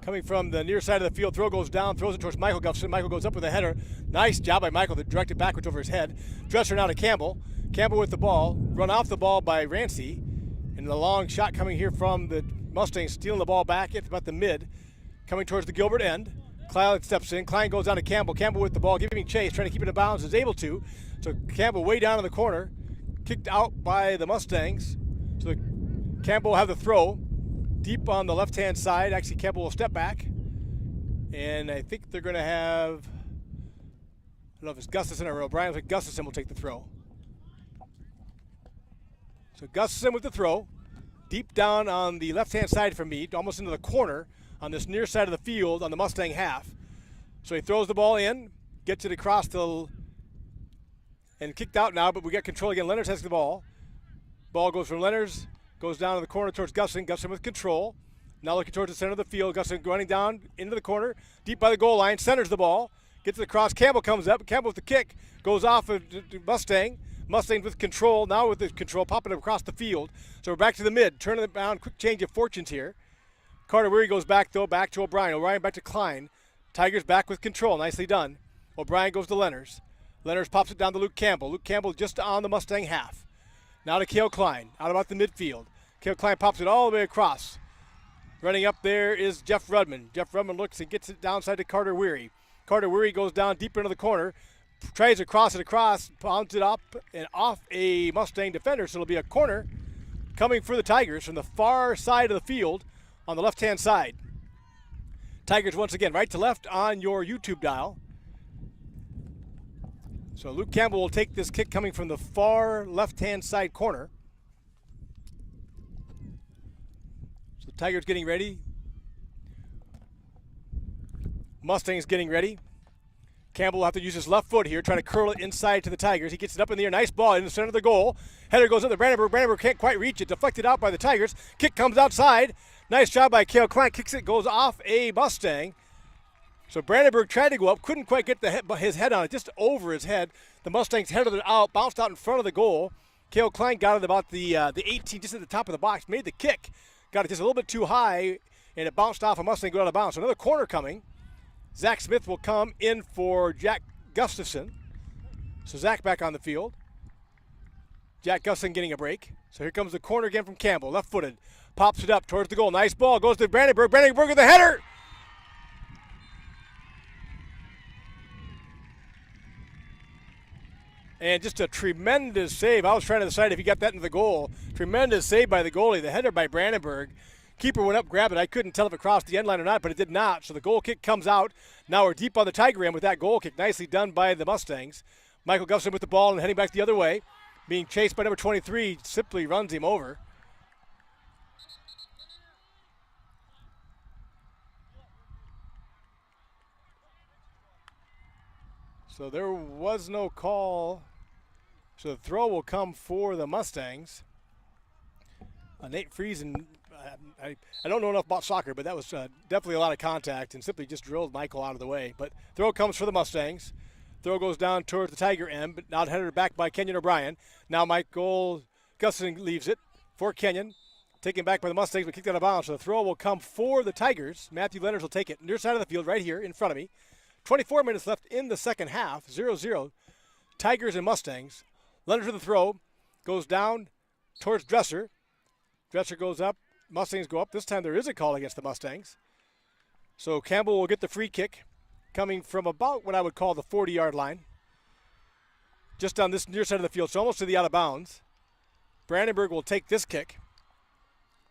Coming from the near side of the field, throw goes down, throws it towards Michael Gustafson. Michael goes up with a header. Nice job by Michael to direct it backwards over his head. Dresser now to Campbell. Campbell with the ball, run off the ball by Rancy. And the long shot coming here from the Mustangs, stealing the ball back at about the mid. Coming towards the Gilbert end. Klein steps in. Klein goes down to Campbell. Campbell with the ball, giving chase, trying to keep it in bounds, is able to. So Campbell way down in the corner, kicked out by the Mustangs. So Campbell will have the throw deep on the left-hand side. Actually, Campbell will step back. And I think they're going to have, I don't know if it's Gustafson or O'Brien. I think Gustafson will take the throw. So Gustafson with the throw, deep down on the left-hand side for me, almost into the corner on this near side of the field on the Mustang half. So he throws the ball in, gets it across the, and kicked out now, but we got control again. Leonard has the ball. Ball goes from Leonard's, goes down to the corner towards Gustafson. Gustafson with control. Now looking towards the center of the field. Gustafson running down into the corner, deep by the goal line, centers the ball, gets it across. Campbell comes up. Campbell with the kick, goes off of Mustang. Mustang with control, now with the control, popping it across the field. So we're back to the mid, turning it down, quick change of fortunes here. Carter Weary goes back, though, back to O'Brien. O'Brien back to Klein. Tigers back with control, nicely done. O'Brien goes to Lenners. Lenners pops it down to Luke Campbell. Luke Campbell just on the Mustang half. Now to Cale Klein, out about the midfield. Cale Klein pops it all the way across. Running up there is Jeff Rudman. Jeff Rudman looks and gets it downside to Carter Weary. Carter Weary goes down deeper into the corner. Tries to cross it across, pounds it up and off a Mustang defender, so it'll be a corner coming for the Tigers from the far side of the field on the left-hand side. Tigers once again right to left on your YouTube dial. So Luke Campbell will take this kick coming from the far left-hand side corner. So Tigers getting ready. Mustangs getting ready. Campbell will have to use his left foot here, trying to curl it inside to the Tigers. He gets it up in the air. Nice ball in the center of the goal. Header goes up to Brandenburg. Brandenburg can't quite reach it. Deflected out by the Tigers. Kick comes outside. Nice job by Cale Klein. Kicks it, goes off a Mustang. So Brandenburg tried to go up, couldn't quite get his head on it, just over his head. The Mustangs headed it out, bounced out in front of the goal. Cale Klein got it about the 18, just at the top of the box, made the kick. Got it just a little bit too high, and it bounced off a Mustang, go out of bounds. So another corner coming. Zach Smith will come in for Jack Gustafson. So Zach back on the field. Jack Gustafson getting a break. So here comes the corner again from Campbell, left-footed. Pops it up towards the goal. Nice ball, goes to Brandenburg. Brandenburg with the header. And just a tremendous save. I was trying to decide if he got that into the goal. Tremendous save by the goalie. The header by Brandenburg. Keeper went up, grabbed it. I couldn't tell if it crossed the end line or not, but it did not. So the goal kick comes out. Now we're deep on the Tiger end with that goal kick. Nicely done by the Mustangs. Michael Gustafson with the ball and heading back the other way. Being chased by number 23, simply runs him over. So there was no call. So the throw will come for the Mustangs. Nate Friesen, I don't know enough about soccer, but that was definitely a lot of contact and simply just drilled Michael out of the way. But throw comes for the Mustangs. Throw goes down towards the Tiger end, but now headed back by Kenyon O'Brien. Now Michael Gustafson leaves it for Kenyon. Taken back by the Mustangs, but kicked out of bounds. So the throw will come for the Tigers. Matthew Leonard will take it. Near side of the field right here in front of me. 24 minutes left in the second half. 0-0. Tigers and Mustangs. Leonard for the throw. Goes down towards Dresser. Dresser goes up. Mustangs go up. This time there is a call against the Mustangs. So Campbell will get the free kick coming from about what I would call the 40-yard line. Just on this near side of the field, so almost to the out of bounds. Brandenburg will take this kick.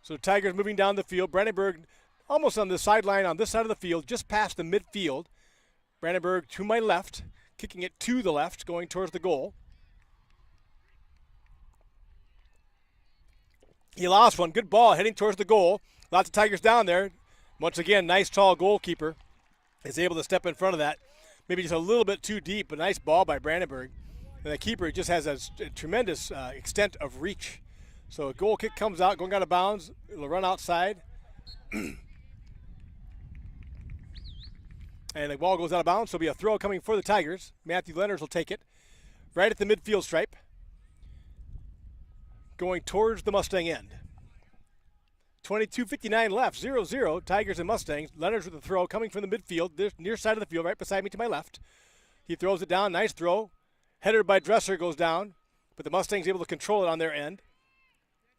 So Tigers moving down the field. Brandenburg almost on the sideline on this side of the field, just past the midfield. Brandenburg to my left, kicking it to the left, going towards the goal. He lost one. Good ball heading towards the goal. Lots of Tigers down there. Once again, nice tall goalkeeper is able to step in front of that. Maybe just a little bit too deep, but nice ball by Brandenburg. And the keeper just has a tremendous extent of reach. So a goal kick comes out, going out of bounds. It'll run outside. And the ball goes out of bounds, so it'll be a throw coming for the Tigers. Matthew Leonard will take it right at the midfield stripe, going towards the Mustang end. 22:59 left, 0-0, Tigers and Mustangs. Leonard's with the throw coming from the midfield, this near side of the field, right beside me to my left. He throws it down, nice throw. Headed by Dresser, goes down, but the Mustangs able to control it on their end.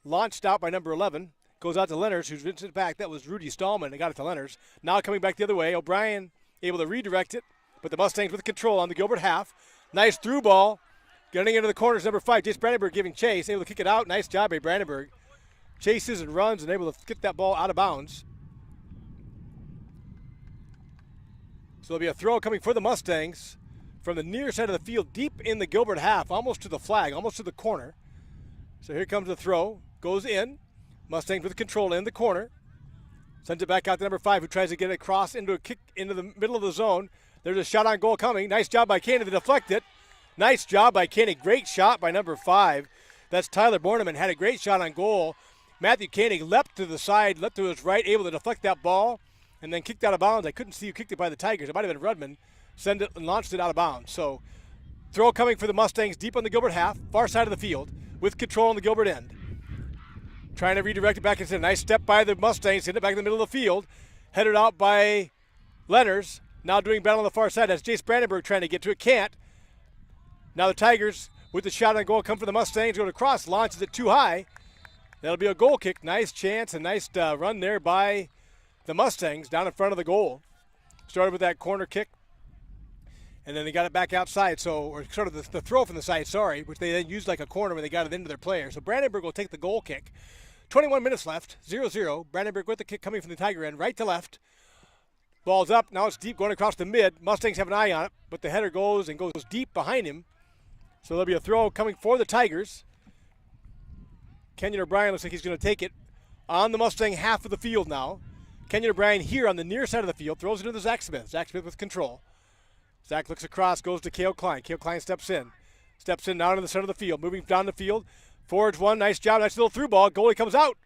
Launched out by number 11, goes out to Leonard, who's rinsed it back. That was Rudy Stallman and got it to Leonard. Now coming back the other way, O'Brien able to redirect it, but the Mustangs with control on the Gilbert half. Nice through ball. Getting into the corners, number 5, Jace Brandenburg giving chase, able to kick it out. Nice job by Brandenburg. Chases and runs and able to get that ball out of bounds. So there'll be a throw coming for the Mustangs from the near side of the field, deep in the Gilbert half, almost to the flag, almost to the corner. So here comes the throw, goes in. Mustangs with control in the corner. Sends it back out to number 5, who tries to get it across into a kick into the middle of the zone. There's a shot on goal coming. Nice job by Caney to deflect it. Nice job by Caney. Great shot by number 5. That's Tyler Borneman. Had a great shot on goal. Matthew Caney leapt to the side, leapt to his right, able to deflect that ball, and then kicked out of bounds. I couldn't see who kicked it by the Tigers. It might have been Rudman. Send it and launched it out of bounds. So throw coming for the Mustangs deep on the Gilbert half, far side of the field, with control on the Gilbert end. Trying to redirect it back into a nice step by the Mustangs, hit it back in the middle of the field. Headed out by Lenners. Now doing battle on the far side. That's Jace Brandenburg trying to get to it. Can't. Now the Tigers with the shot on goal come for the Mustangs. Going across, launches it too high. That'll be a goal kick. Nice chance and nice run there by the Mustangs down in front of the goal. Started with that corner kick. And then they got it back outside, or sort of the throw from the side, which they then used like a corner when they got it into their player. So Brandenburg will take the goal kick. 21 minutes left, 0-0. Brandenburg with the kick coming from the Tiger end, right to left. Ball's up, now it's deep going across the mid. Mustangs have an eye on it, but the header goes deep behind him. So there'll be a throw coming for the Tigers. Kenyon O'Brien looks like he's going to take it on the Mustang half of the field now. Kenyon O'Brien here on the near side of the field, throws it into Zach Smith. Zach Smith with control. Zach looks across, goes to Cale Klein. Cale Klein steps in down to the center of the field, moving down the field. Forwards one, nice job, nice little through ball. Goalie comes out.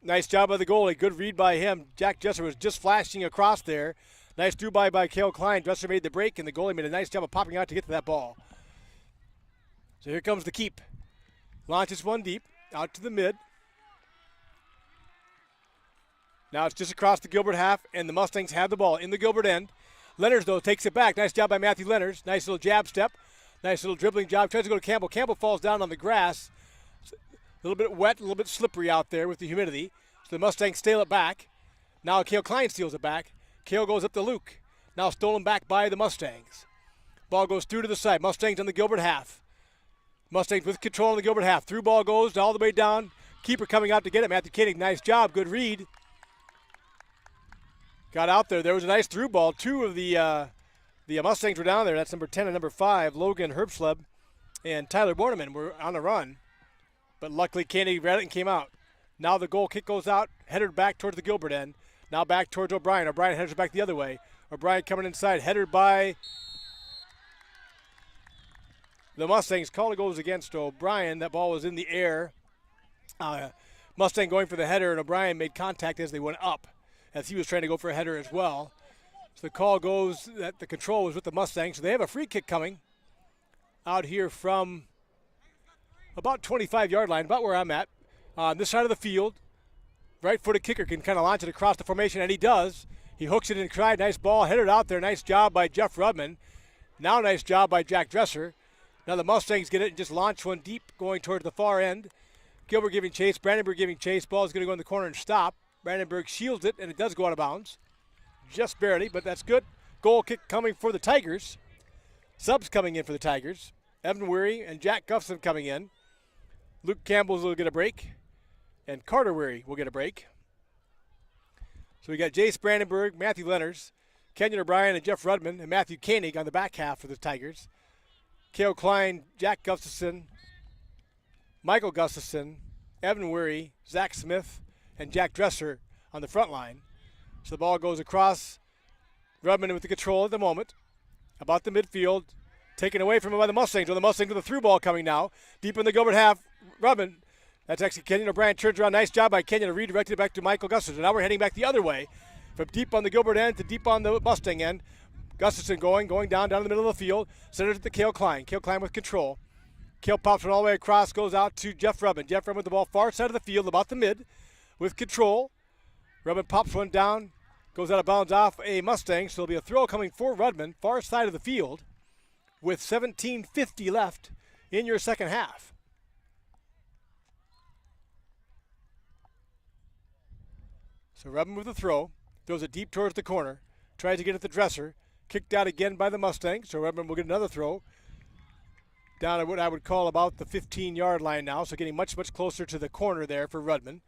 Nice job by the goalie, good read by him. Jack Dresser was just flashing across there. Nice through by Cale Klein. Dresser made the break, and the goalie made a nice job of popping out to get to that ball. So here comes the keep. Launches one deep, out to the mid. Now it's just across the Gilbert half, and the Mustangs have the ball in the Gilbert end. Lenners, though, takes it back. Nice job by Matthew Lenners. Nice little jab step. Nice little dribbling job. Tries to go to Campbell. Campbell falls down on the grass. A little bit wet, a little bit slippery out there with the humidity. So the Mustangs steal it back. Now Cale Klein steals it back. Cale goes up to Luke. Now stolen back by the Mustangs. Ball goes through to the side. Mustangs on the Gilbert half. Mustangs with control on the Gilbert half. Through ball goes all the way down. Keeper coming out to get it. Matthew Koenig, nice job. Good read. Got out there. There was a nice through ball. Two of the Mustangs were down there. That's number 10 and number 5. Logan Herbsleb and Tyler Borneman were on the run. But luckily, Kennedy read it and came out. Now the goal kick goes out, headed back towards the Gilbert end. Now back towards O'Brien. O'Brien headers back the other way. O'Brien coming inside, headed by the Mustangs. Call goes against O'Brien. That ball was in the air. Mustang going for the header, and O'Brien made contact as they went up, as he was trying to go for a header as well. So the call goes that the control was with the Mustangs. So they have a free kick coming out here from about 25-yard line, about where I'm at. On this side of the field, right-footed kicker can kind of launch it across the formation, and he does. He hooks it inside. Nice ball, headed out there. Nice job by Jeff Rudman. Now nice job by Jack Dresser. Now the Mustangs get it and just launch one deep going toward the far end. Gilbert giving chase, Brandenburg giving chase. Ball is going to go in the corner and stop. Brandenburg shields it, and it does go out of bounds. Just barely, but that's good. Goal kick coming for the Tigers. Subs coming in for the Tigers. Evan Weary and Jack Gustafson coming in. Luke Campbell will get a break, and Carter Weary will get a break. So we got Jace Brandenburg, Matthew Lenners, Kenyon O'Brien, and Jeff Rudman, and Matthew Koenig on the back half for the Tigers. Cale Klein, Jack Gustafson, Michael Gustafson, Evan Weary, Zach Smith, and Jack Dresser on the front line. So the ball goes across. Rudman with the control at the moment. About the midfield. Taken away from him by the Mustangs. Well, the Mustangs with a through ball coming now. Deep in the Gilbert half. Rudman. That's actually Kenyon O'Brien. Turns around. Nice job by Kenyon to redirect it back to Michael Gustafson. Now we're heading back the other way. From deep on the Gilbert end to deep on the Mustang end. Gustafson going down in the middle of the field. Centers it to Cale Klein. Cale Klein with control. Cale pops it all the way across. Goes out to Jeff Rudman. Jeff Rudman with the ball far side of the field. About the mid. With control. Rudman pops one down. Goes out of bounds off a Mustang. So there'll be a throw coming for Rudman. Far side of the field. With 17:50 left in your second half. So Rudman with the throw. Throws it deep towards the corner. tries to get at the dresser. Kicked out again by the Mustangs, so Redmond will get another throw. Down at what I would call about the 15-yard line now, so getting much, much closer to the corner there for Redmond.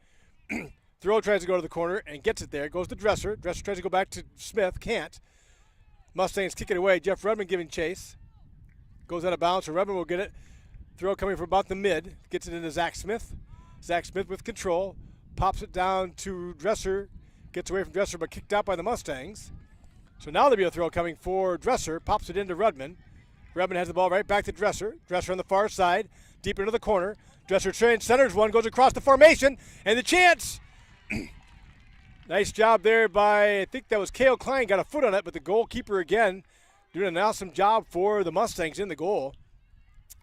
Throw tries to go to the corner and gets it there. Goes to Dresser. Dresser tries to go back to Smith. Can't. Mustangs kick it away. Jeff Redmond giving chase. Goes out of bounds, so Redmond will get it. Throw coming from about the mid. Gets it into Zach Smith. Zach Smith with control. Pops it down to Dresser. Gets away from Dresser, but kicked out by the Mustangs. So now there'll be a throw coming for Dresser. Pops it into Redmond. Redmond has the ball right back to Dresser. Dresser on the far side. Deep into the corner. Dresser centers one. Goes across the formation. And the chance. Nice job there by, I think that was Cale Klein, got a foot on it, but the goalkeeper again doing an awesome job for the Mustangs in the goal,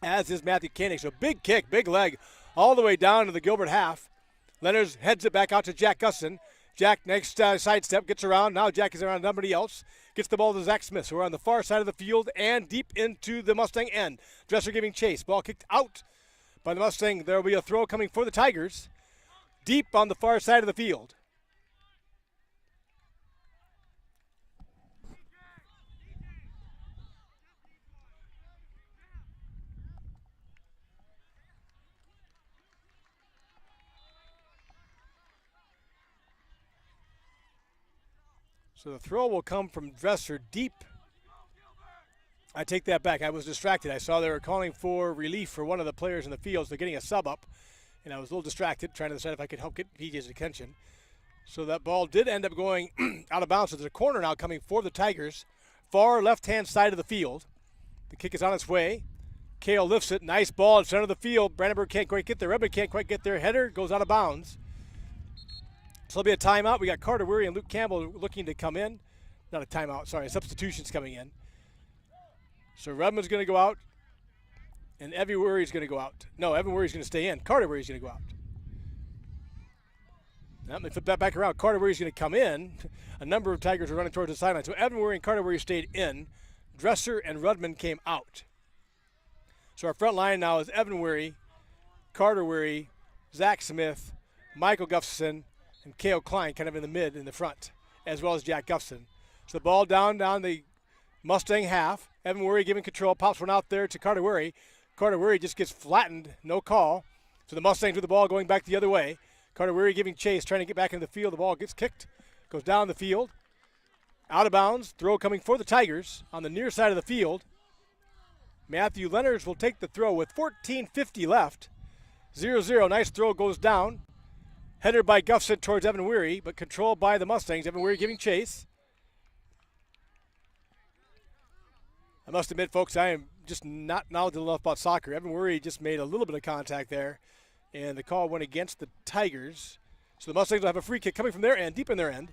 as is Matthew Koenig. So big kick, big leg, all the way down to the Gilbert half. Leonard heads it back out to Jack Gusson. Jack next sidestep, gets around. Now Jack is around somebody else. Gets the ball to Zach Smith. So we're on the far side of the field and deep into the Mustang end. Dresser giving chase. Ball kicked out by the Mustang. There will be a throw coming for the Tigers. Deep on the far side of the field. So the throw will come from Dresser deep. I take that back. I was distracted. I saw they were calling for relief for one of the players in the field, so they're getting a sub up. And I was a little distracted, trying to decide if I could help get PJ's attention. So that ball did end up going out of bounds. So there's a corner now coming for the Tigers. Far left-hand side of the field. The kick is on its way. Kale lifts it. Nice ball in center of the field. Brandenburg can't quite get there. Redmond can't quite get there. Header goes out of bounds. So there'll be a timeout. We got Carter Weary and Luke Campbell looking to come in. Not a timeout, sorry. Substitutions coming in. So Redmond's going to go out. And Evan Weary's going to go out. No, Evan Weary's going to stay in. Carter Weary's going to go out. Now, let me flip that back around. Carter Weary's going to come in. A number of Tigers are running towards the sideline. So Evan Weary and Carter Weary stayed in. Dresser and Redmond came out. So our front line now is Evan Weary, Carter Weary, Zach Smith, Michael Gustafson, and Cale Klein kind of in the mid in the front, as well as Jack Gustafson. So the ball down the Mustang half. Evan Weary giving control. Pops one out there to Carter Weary. Carter Weary just gets flattened, no call. So the Mustangs with the ball going back the other way. Carter Weary giving chase, trying to get back into the field. The ball gets kicked, goes down the field. Out of bounds, throw coming for the Tigers on the near side of the field. Matthew Leonards will take the throw with 14:50 left. 0-0, nice throw goes down. Header by Gustafson towards Evan Weary, but controlled by the Mustangs. Evan Weary giving chase. I must admit, folks, I am just not knowledgeable enough about soccer. Evan Weary just made a little bit of contact there, and the call went against the Tigers. So the Mustangs will have a free kick coming from their end, deep in their end.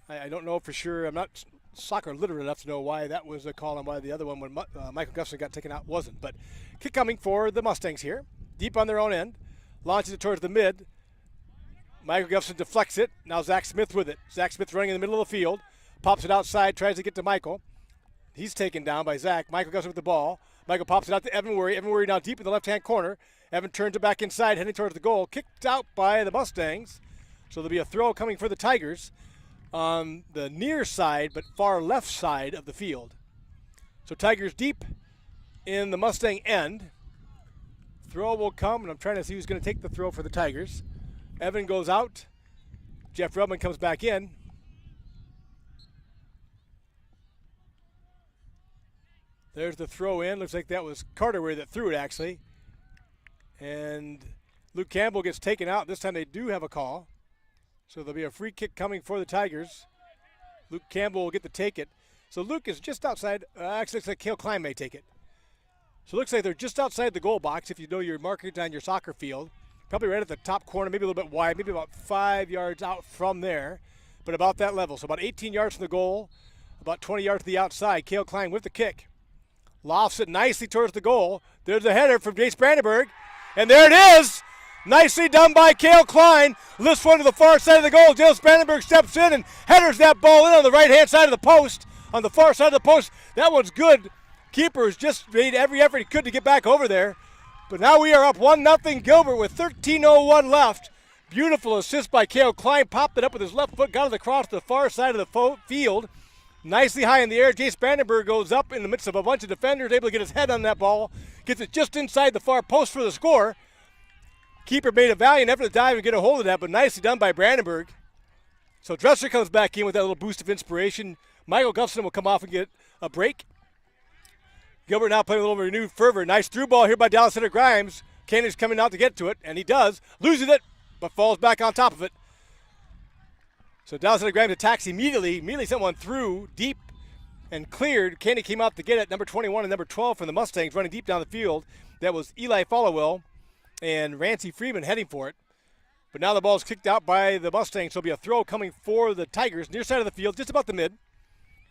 I don't know for sure. I'm not soccer literate enough to know why that was a call and why the other one, when Michael Gustafson got taken out, wasn't. But kick coming for the Mustangs here, deep on their own end. Launches it towards the mid. Michael Gustafson deflects it. Now Zach Smith with it. Zach Smith running in the middle of the field. Pops it outside, tries to get to Michael. He's taken down by Zach. Michael Gustafson with the ball. Michael pops it out to Evan Weary. Evan Weary now deep in the left-hand corner. Evan turns it back inside, heading towards the goal. Kicked out by the Mustangs. So there'll be a throw coming for the Tigers on the near side, but far left side of the field. So Tigers deep in the Mustang end. Throw will come, and I'm trying to see who's going to take the throw for the Tigers. Evan goes out. Jeff Redmond comes back in. There's the throw in. Looks like that was Carter Weary that threw it, actually. And Luke Campbell gets taken out. This time they do have a call. So there'll be a free kick coming for the Tigers. Luke Campbell will get to take it. So Luke is just outside. Actually, looks like Cale Klein may take it. So it looks like they're just outside the goal box if you know your markings on your soccer field. Probably right at the top corner, maybe a little bit wide, maybe about 5 yards out from there, but about that level. So about 18 yards from the goal, about 20 yards to the outside. Cale Klein with the kick. Lofts it nicely towards the goal. There's a header from Jace Brandenburg. And there it is! Nicely done by Cale Klein. Lifts one to the far side of the goal. Jace Brandenburg steps in and headers that ball in on the right-hand side of the post. On the far side of the post. That one's good. Keeper's just made every effort he could to get back over there. But now we are up 1-0 Gilbert with 13:01 left. Beautiful assist by Kale Klein. Popped it up with his left foot, got it across the far side of the field. Nicely high in the air. Jace Brandenburg goes up in the midst of a bunch of defenders, able to get his head on that ball. Gets it just inside the far post for the score. Keeper made a valiant effort to dive and get a hold of that, but nicely done by Brandenburg. So Dresser comes back in with that little boost of inspiration. Michael Gustafson will come off and get a break. Gilbert now playing a little renewed fervor. Nice through ball here by Dallas Center Grimes. Koenig's coming out to get to it, and he does. Loses it, but falls back on top of it. So Dallas Center Grimes attacks immediately sent one through, deep, and cleared. Koenig came out to get it. Number 21 and number 12 from the Mustangs running deep down the field. That was Eli Followell and Rancy Freeman heading for it. But now the ball is kicked out by the Mustangs, so it'll be a throw coming for the Tigers, near side of the field, just about the mid.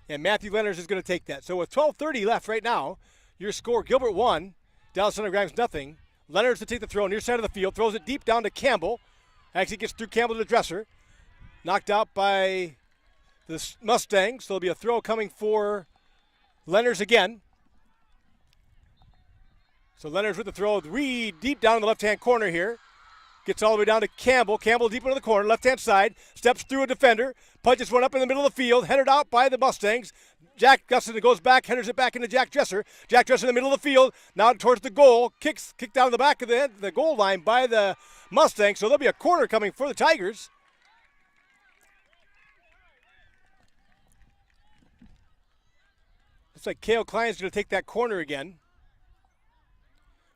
And Matthew Leonard is going to take that. So with 12:30 left right now, your score, Gilbert 1, Dallas Center Grimes nothing. Leonard's to take the throw near side of the field, throws it deep down to Campbell. Actually gets through Campbell to Dresser. Knocked out by the Mustangs, so there'll be a throw coming for Leonard's again. So Leonard's with the throw, Reed deep down in the left-hand corner here. Gets all the way down to Campbell. Campbell deep into the corner, left-hand side. Steps through a defender. Punches one up in the middle of the field. Headed out by the Mustangs. Jack Gustafson goes back, headers it back into Jack Dresser. Jack Dresser in the middle of the field. Now towards the goal. Kicked down the back of the goal line by the Mustangs. So there'll be a corner coming for the Tigers. Looks like Kale Klein's going to take that corner again.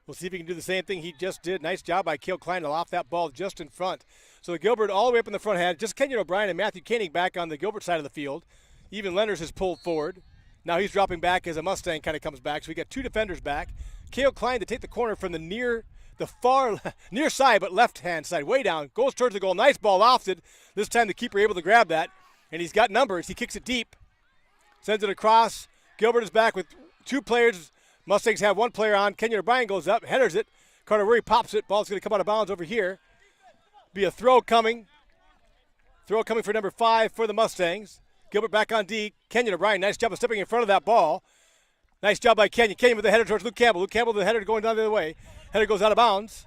We'll see if he can do the same thing he just did. Nice job by Kale Klein to loft that ball just in front. So Gilbert all the way up in the front had just Kenyon O'Brien and Matthew Koenig back on the Gilbert side of the field. Even Leonard has pulled forward. Now he's dropping back as a Mustang kind of comes back. So we got two defenders back. Kale Klein to take the corner from the far near side, but left-hand side, way down. Goes towards the goal. Nice ball lofted. This time the keeper able to grab that. And he's got numbers. He kicks it deep. Sends it across. Gilbert is back with two players. Mustangs have one player on. Kenyon O'Brien goes up, headers it. Carter Worry pops it. Ball's going to come out of bounds over here. Be a throw coming. Throw coming for number 5 for the Mustangs. Gilbert back on D. Kenyon O'Brien, nice job of stepping in front of that ball. Nice job by Kenyon. Kenyon with the header towards Luke Campbell. Luke Campbell, the header going down the other way. Header goes out of bounds.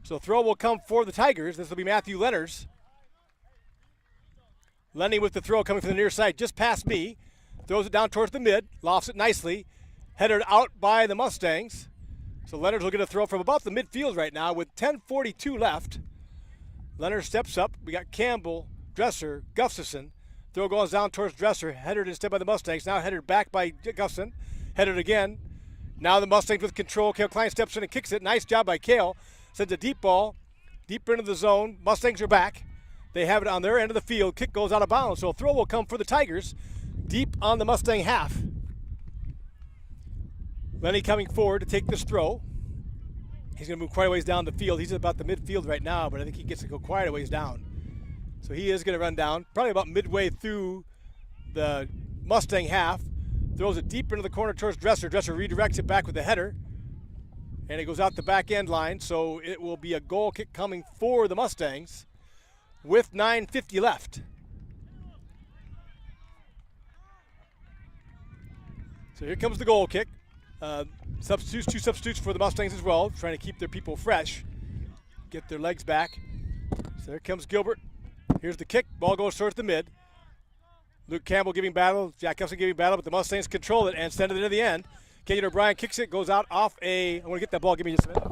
So throw will come for the Tigers. This will be Matthew Leonard's. Lenny with the throw coming from the near side, just past me. Throws it down towards the mid. Lofts it nicely. Headed out by the Mustangs. So Leonard will get a throw from about the midfield right now with 10:42 left. Leonard steps up. We got Campbell, Dresser, Gustafson. Throw goes down towards Dresser. Headed instead by the Mustangs. Now headed back by Gustafson. Headed again. Now the Mustangs with control. Kale Klein steps in and kicks it. Nice job by Kale. Sends a deep ball. Deep into the zone. Mustangs are back. They have it on their end of the field. Kick goes out of bounds. So a throw will come for the Tigers. Deep on the Mustang half. Lenny coming forward to take this throw. He's going to move quite a ways down the field. He's about the midfield right now, but I think he gets to go quite a ways down. So he is going to run down, probably about midway through the Mustang half. Throws it deep into the corner towards Dresser. Dresser redirects it back with the header. And it goes out the back end line, so it will be a goal kick coming for the Mustangs with 9:50 left. So here comes the goal kick. Two substitutes for the Mustangs as well, trying to keep their people fresh, get their legs back. So here comes Gilbert. Here's the kick. Ball goes towards the mid. Luke Campbell giving battle. Jack Gustafson giving battle, but the Mustangs control it and send it into the end. Kenyon O'Brien kicks it, goes out off a. I want to get that ball. Give me just a minute.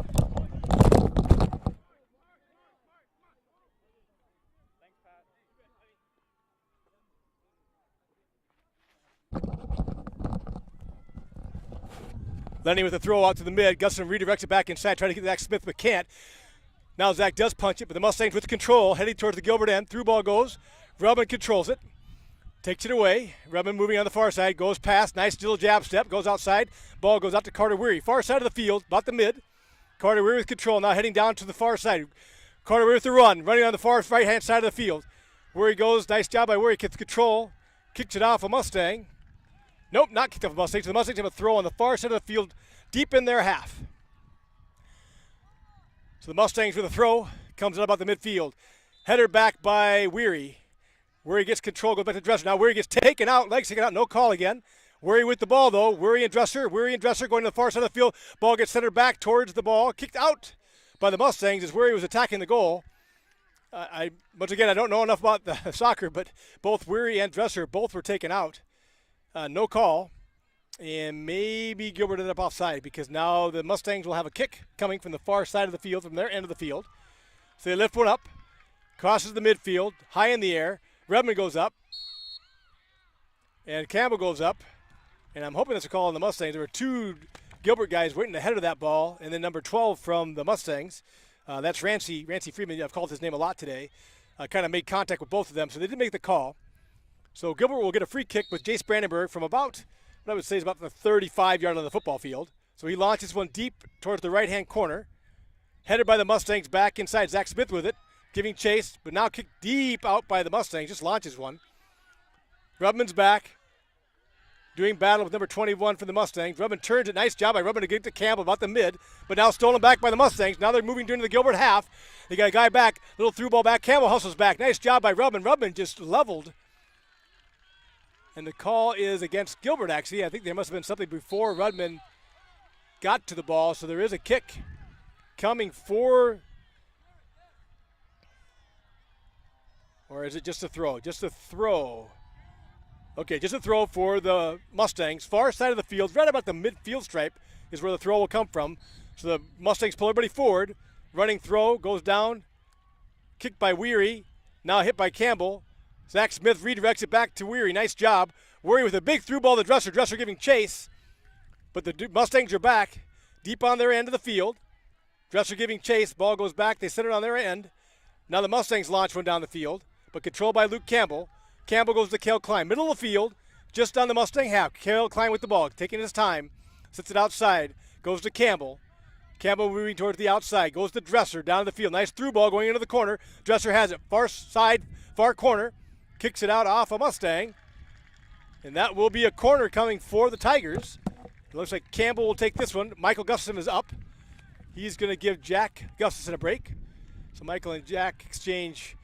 Lenny with a throw out to the mid. Gustafson redirects it back inside, trying to get Zach Smith, but can't. Now Zach does punch it, but the Mustangs with control, heading towards the Gilbert end. Through ball goes. Rubman controls it. Takes it away. Rubman moving on the far side. Goes past. Nice little jab step. Goes outside. Ball goes out to Carter Weary. Far side of the field, about the mid. Carter Weary with control. Now heading down to the far side. Carter Weary with the run. Running on the far right-hand side of the field. Weary goes. Nice job by Weary. Gets control. Kicks it off a Mustang. Nope, not kicked off a Mustang. So the Mustangs have a throw on the far side of the field, deep in their half. So the Mustangs with a throw. Comes in about the midfield. Header back by Weary. Weary gets control, goes back to Dresser. Now Weary gets taken out, legs taken out, no call again. Weary with the ball though. Weary and Dresser going to the far side of the field. Ball gets centered back towards the ball. Kicked out by the Mustangs as Weary was attacking the goal. Once again, I don't know enough about the soccer, but both Weary and Dresser both were taken out. No call. And maybe Gilbert ended up offside because now the Mustangs will have a kick coming from the far side of the field, from their end of the field. So they lift one up, crosses the midfield, high in the air. Redmond goes up, and Campbell goes up. And I'm hoping that's a call on the Mustangs. There were two Gilbert guys waiting ahead of that ball, and then number 12 from the Mustangs. That's Rancy Freeman. I've called his name a lot today. Kind of made contact with both of them, so they did make the call. So Gilbert will get a free kick with Jace Brandenburg from about, what I would say is about the 35-yard line of the football field. So he launches one deep towards the right-hand corner. Headed by the Mustangs back inside. Zach Smith with it, giving chase, but now kicked deep out by the Mustangs. Just launches one. Rubman's back, doing battle with number 21 for the Mustangs. Rubman turns it. Nice job by Rubman to get to Campbell about the mid, but now stolen back by the Mustangs. Now they're moving into the Gilbert half. They got a guy back, little through ball back. Campbell hustles back. Nice job by Rubman. Rubman just leveled. And the call is against Gilbert, actually. I think there must have been something before Rudman got to the ball, so there is a kick coming for, or is it just a throw? Just a throw. Okay, just a throw for the Mustangs. Far side of the field, right about the midfield stripe is where the throw will come from. So the Mustangs pull everybody forward. Running throw, goes down. Kicked by Weary. Now hit by Campbell. Zach Smith redirects it back to Weary. Nice job. Weary with a big through ball to Dresser. Dresser giving chase. But the Mustangs are back, deep on their end of the field. Dresser giving chase. Ball goes back. They set it on their end. Now the Mustangs launch one down the field, but controlled by Luke Campbell. Campbell goes to Cale Klein. Middle of the field, just on the Mustang half. Cale Klein with the ball, taking his time. Sits it outside. Goes to Campbell. Campbell moving towards the outside. Goes to Dresser down the field. Nice through ball going into the corner. Dresser has it. Far side, far corner. Kicks it out off a Mustang. And that will be a corner coming for the Tigers. It looks like Campbell will take this one. Michael Gustafson is up. He's going to give Jack Gustafson a break. So Michael and Jack exchange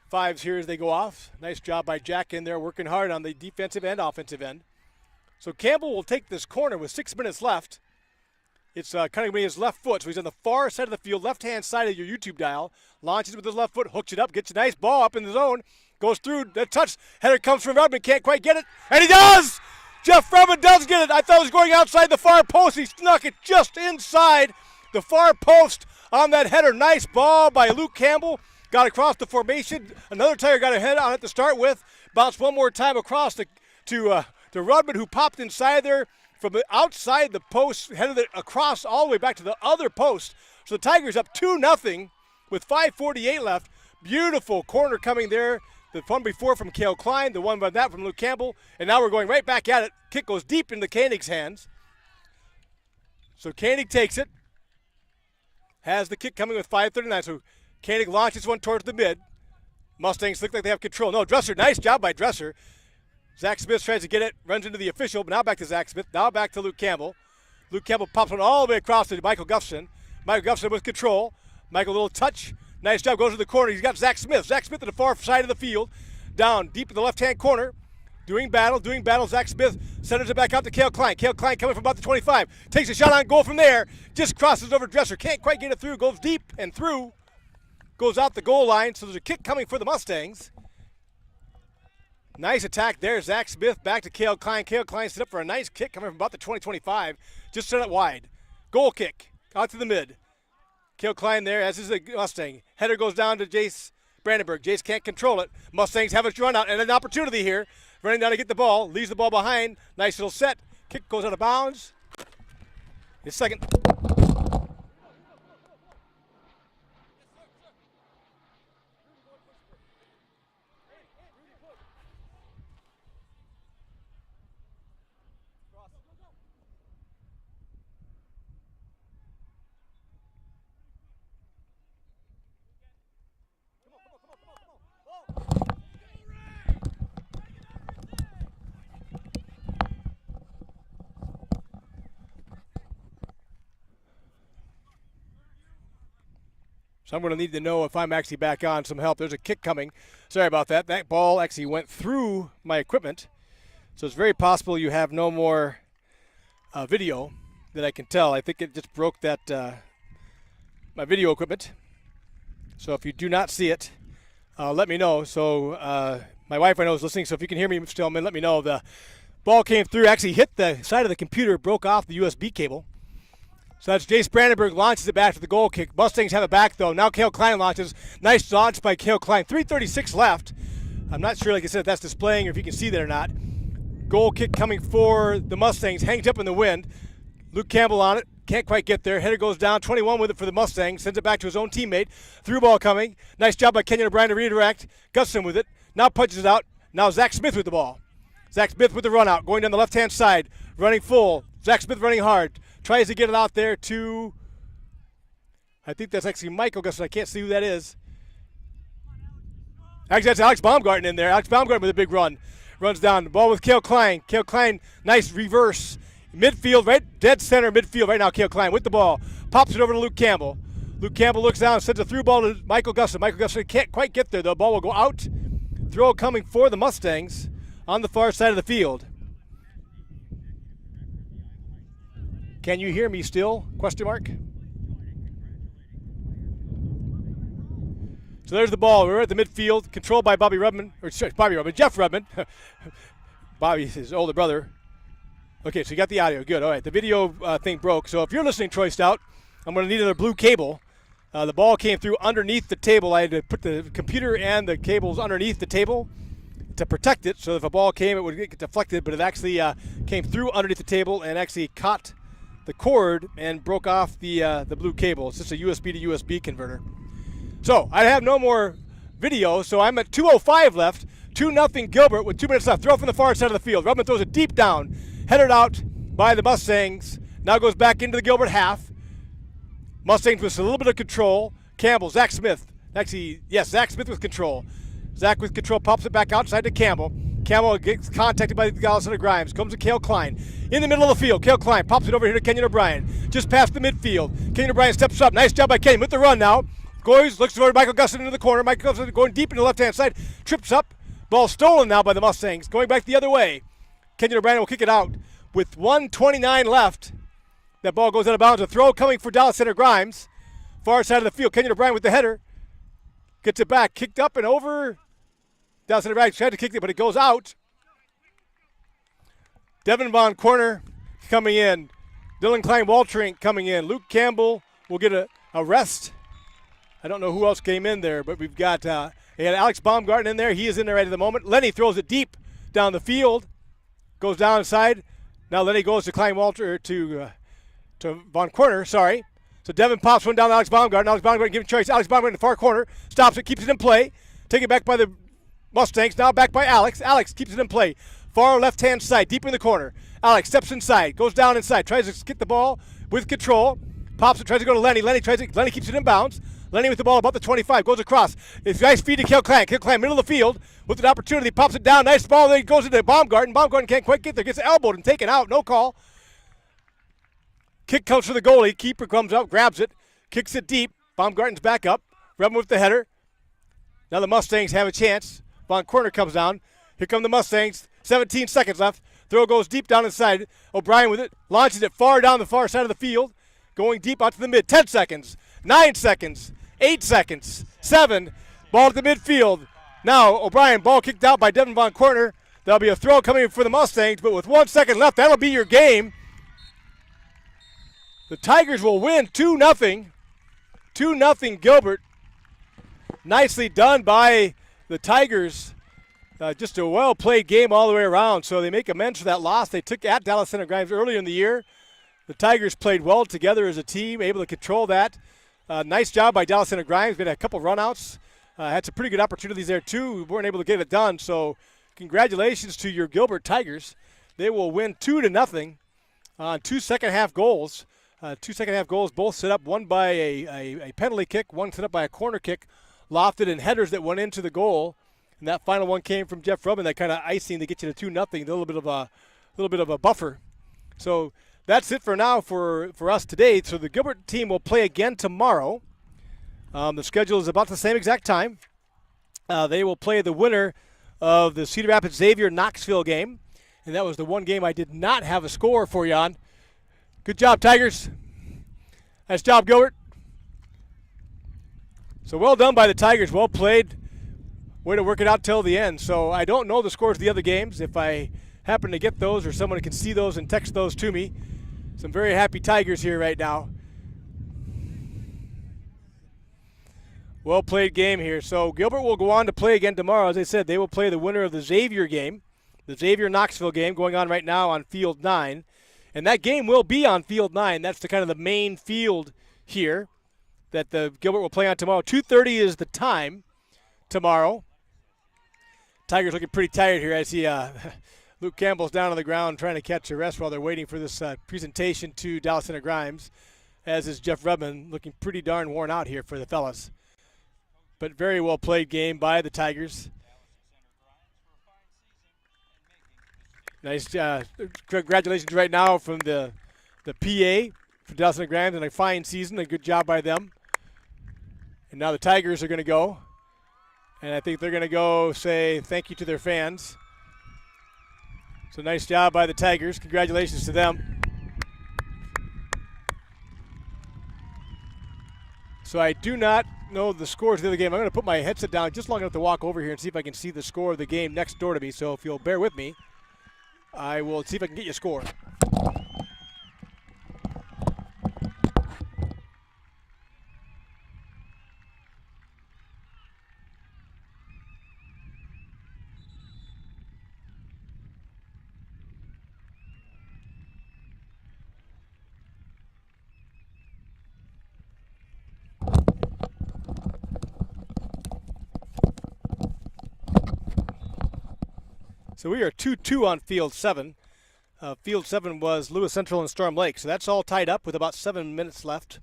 fives here as they go off. Nice job by Jack in there, working hard on the defensive and offensive end. So Campbell will take this corner with 6 minutes left. It's kind of with his left foot, so he's on the far side of the field, left-hand side of your YouTube dial. Launches with his left foot, hooks it up, gets a nice ball up in the zone, goes through, the touch, header comes from Rubman, can't quite get it, and he does! Jeff Rubman does get it. I thought it was going outside the far post. He snuck it just inside the far post on that header. Nice ball by Luke Campbell. Got across the formation. Another Tiger got a head on it to start with. Bounced one more time across to Rudman, who popped inside there from the outside the post, headed it across all the way back to the other post. So the Tigers up 2-0 with 5:48 left. Beautiful corner coming there. The one before from Cale Klein, the one by that from Luke Campbell, and now we're going right back at it. Kick goes deep into Koenig's hands. So Koenig takes it. Has the kick coming with 5:39. So Koenig launches one towards the mid. Mustangs look like they have control. No, Dresser, nice job by Dresser. Zach Smith tries to get it, runs into the official, but now back to Zach Smith. Now back to Luke Campbell. Luke Campbell pops one all the way across to Michael Gustafson. Michael Gustafson with control. Michael, a little touch. Nice job, goes to the corner. He's got Zach Smith. Zach Smith at the far side of the field. Down deep in the left-hand corner. Doing battle. Zach Smith centers it back out to Cale Klein. Cale Klein coming from about the 25. Takes a shot on goal from there. Just crosses over Dresser. Can't quite get it through. Goes deep and through. Goes out the goal line. So there's a kick coming for the Mustangs. Nice attack there. Zach Smith back to Cale Klein. Cale Klein set up for a nice kick coming from about the 20-25. Just sent it wide. Goal kick out to the mid. Cale Klein there, as is the Mustang. Header goes down to Jace Brandenburg. Jace can't control it. Mustangs have a run out and an opportunity here. Running down to get the ball. Leaves the ball behind. Nice little set. Kick goes out of bounds. His second. So I'm going to need to know if I'm actually back on, some help. There's a kick coming. Sorry about that. That ball actually went through my equipment. So it's very possible you have no more video that I can tell. I think it just broke that my video equipment. So if you do not see it, let me know. So my wife I know is listening, so if you can hear me still, let me know. The ball came through, actually hit the side of the computer, broke off the USB cable. So that's Jace Brandenburg launches it back to the goal kick. Mustangs have it back, though. Now Cale Klein launches. Nice launch by Cale Klein. 3:36 left. I'm not sure, like I said, if that's displaying or if you can see that or not. Goal kick coming for the Mustangs. Hangs up in the wind. Luke Campbell on it. Can't quite get there. Header goes down. 21 with it for the Mustangs. Sends it back to his own teammate. Through ball coming. Nice job by Kenyon O'Brien to redirect. Gusson with it. Now punches it out. Now Zach Smith with the ball. Zach Smith with the run out. Going down the left-hand side. Running full. Zach Smith running hard. Tries to get it out there to, I think that's actually Michael Gusson. I can't see who that is. Actually, that's Alex Baumgarten in there. Alex Baumgarten with a big run. Runs down. The ball with Cale Klein. Cale Klein, nice reverse. Midfield, right, dead center midfield right now. Cale Klein with the ball. Pops it over to Luke Campbell. Luke Campbell looks down, sends a through ball to Michael Gusson. Michael Gusson can't quite get there. The ball will go out. Throw coming for the Mustangs on the far side of the field. Can you hear me still? Question mark. So there's the ball. We're at the midfield, controlled by Jeff Rudman. Bobby, his older brother. Okay, so you got the audio. Good. All right, the video thing broke. So if you're listening, Troy Stout, I'm going to need another blue cable. The ball came through underneath the table. I had to put the computer and the cables underneath the table to protect it. So if a ball came, it would get deflected. But it actually came through underneath the table and actually caught the cord and broke off the blue cable. It's just a USB to USB converter. So I have no more video, so I'm at 2:05 left. 2-0 Gilbert with 2 minutes left. Throw from the far side of the field. Rubman throws it deep down. Headed out by the Mustangs. Now goes back into the Gilbert half. Mustangs with a little bit of control. Campbell, Zach Smith. Actually, yes, Zach Smith with control. Zach with control pops it back outside to Campbell. Campbell gets contacted by Gallison and Grimes. Comes to Cale Klein. In the middle of the field, Cale Klein pops it over here to Kenyon O'Brien. Just past the midfield. Kenyon O'Brien steps up. Nice job by Kenyon with the run now. Goes, looks over Michael Gusson into the corner. Michael Gusson going deep into the left-hand side. Trips up. Ball stolen now by the Mustangs. Going back the other way. Kenyon O'Brien will kick it out with 1:29 left. That ball goes out of bounds. A throw coming for Dallas Center Grimes. Far side of the field. Kenyon O'Brien with the header. Gets it back. Kicked up and over. Dallas Center Grimes tried to kick it, but it goes out. Devin Von Corner coming in. Dylan Klein-Waltrink coming in. Luke Campbell will get a rest. I don't know who else came in there, but we've got they had Alex Baumgarten in there. He is in there right at the moment. Lenny throws it deep down the field. Goes down inside. Now Lenny goes to Klein-Walter to Von Corner, sorry. So Devin pops one down to Alex Baumgarten. Alex Baumgarten giving choice. Alex Baumgarten in the far corner. Stops it, keeps it in play. Taken back by the Mustangs. Now back by Alex. Alex keeps it in play. Far left-hand side, deep in the corner. Alex steps inside, goes down inside, tries to get the ball with control. Pops it, tries to go to Lenny. Lenny keeps it in bounds. Lenny with the ball about the 25, goes across. It's nice feed to Cale Klein. Cale Klein, middle of the field, with an opportunity, pops it down. Nice ball, then he goes into Baumgarten. Baumgarten can't quite get there, gets elbowed and taken out, no call. Kick comes for the goalie. Keeper comes up, grabs it, kicks it deep. Baumgarten's back up. Rubman with the header. Now the Mustangs have a chance. Von Corner comes down. Here come the Mustangs. 17 seconds left. Throw goes deep down inside. O'Brien with it. Launches it far down the far side of the field. Going deep out to the mid. 10 seconds. 9 seconds. 8 seconds. 7. Ball at the midfield. Now O'Brien, ball kicked out by Devin Von Corner. There'll be a throw coming for the Mustangs, but with 1 second left, that'll be your game. The Tigers will win 2-0. 2-0 Gilbert. Nicely done by the Tigers. Just a well-played game all the way around. So they make amends for that loss they took at Dallas Center Grimes earlier in the year. The Tigers played well together as a team, able to control that. Nice job by Dallas Center Grimes. Made a couple runouts. Had some pretty good opportunities there, too. We weren't able to get it done. So congratulations to your Gilbert Tigers. They will win 2-0 on 2 second-half goals. 2 second-half goals, both set up, one by a penalty kick, one set up by a corner kick, lofted in headers that went into the goal. And that final one came from Jeff Rubman, that kind of icing to get you to 2-0, a little bit of a buffer. So that's it for now for us today. So the Gilbert team will play again tomorrow. The schedule is about the same exact time. They will play the winner of the Cedar Rapids Xavier Knoxville game. And that was the one game I did not have a score for you on. Good job, Tigers. Nice job, Gilbert. So well done by the Tigers. Well played. Way to work it out till the end. So I don't know the scores of the other games. If I happen to get those or someone can see those and text those to me. Some very happy Tigers here right now. Well played game here. So Gilbert will go on to play again tomorrow. As I said, they will play the winner of the Xavier game, the Xavier-Knoxville game going on right now on Field 9. And that game will be on Field 9. That's the kind of the main field here that the Gilbert will play on tomorrow. 2:30 is the time tomorrow. Tigers looking pretty tired here. I see Luke Campbell's down on the ground trying to catch a rest while they're waiting for this presentation to Dallas Center Grimes, as is Jeff Rubman, looking pretty darn worn out here for the fellas. But very well played game by the Tigers. Nice congratulations right now from the PA for Dallas Center Grimes, and a fine season. A good job by them. And now the Tigers are going to go. And I think they're going to go say thank you to their fans. So nice job by the Tigers. Congratulations to them. So I do not know the scores of the other game. I'm going to put my headset down just long enough to walk over here and see if I can see the score of the game next door to me. So if you'll bear with me, I will see if I can get you a score. So we are 2-2 on Field 7. Field 7 was Lewis Central and Storm Lake. So that's all tied up with about 7 minutes left.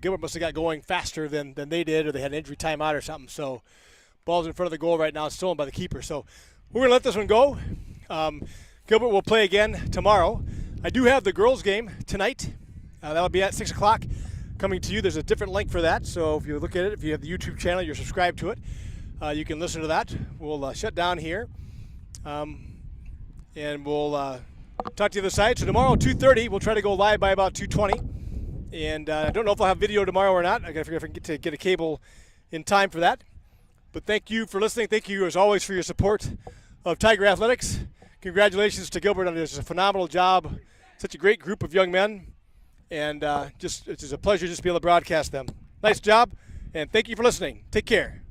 Gilbert must have got going faster than they did, or they had an injury timeout or something. So ball's in front of the goal right now, stolen by the keeper. So we're going to let this one go. Gilbert will play again tomorrow. I do have the girls' game tonight. That'll be at 6 o'clock coming to you. There's a different link for that. So if you look at it, if you have the YouTube channel, you're subscribed to it, you can listen to that. We'll shut down here. And we'll talk to the other side. So tomorrow, 2:30, we'll try to go live by about 2:20. And I don't know if I'll have video tomorrow or not. I got to figure if I can get a cable in time for that. But thank you for listening. Thank you, as always, for your support of Tiger Athletics. Congratulations to Gilbert on this phenomenal job. Such a great group of young men. And it's a pleasure just to be able to broadcast them. Nice job, and thank you for listening. Take care.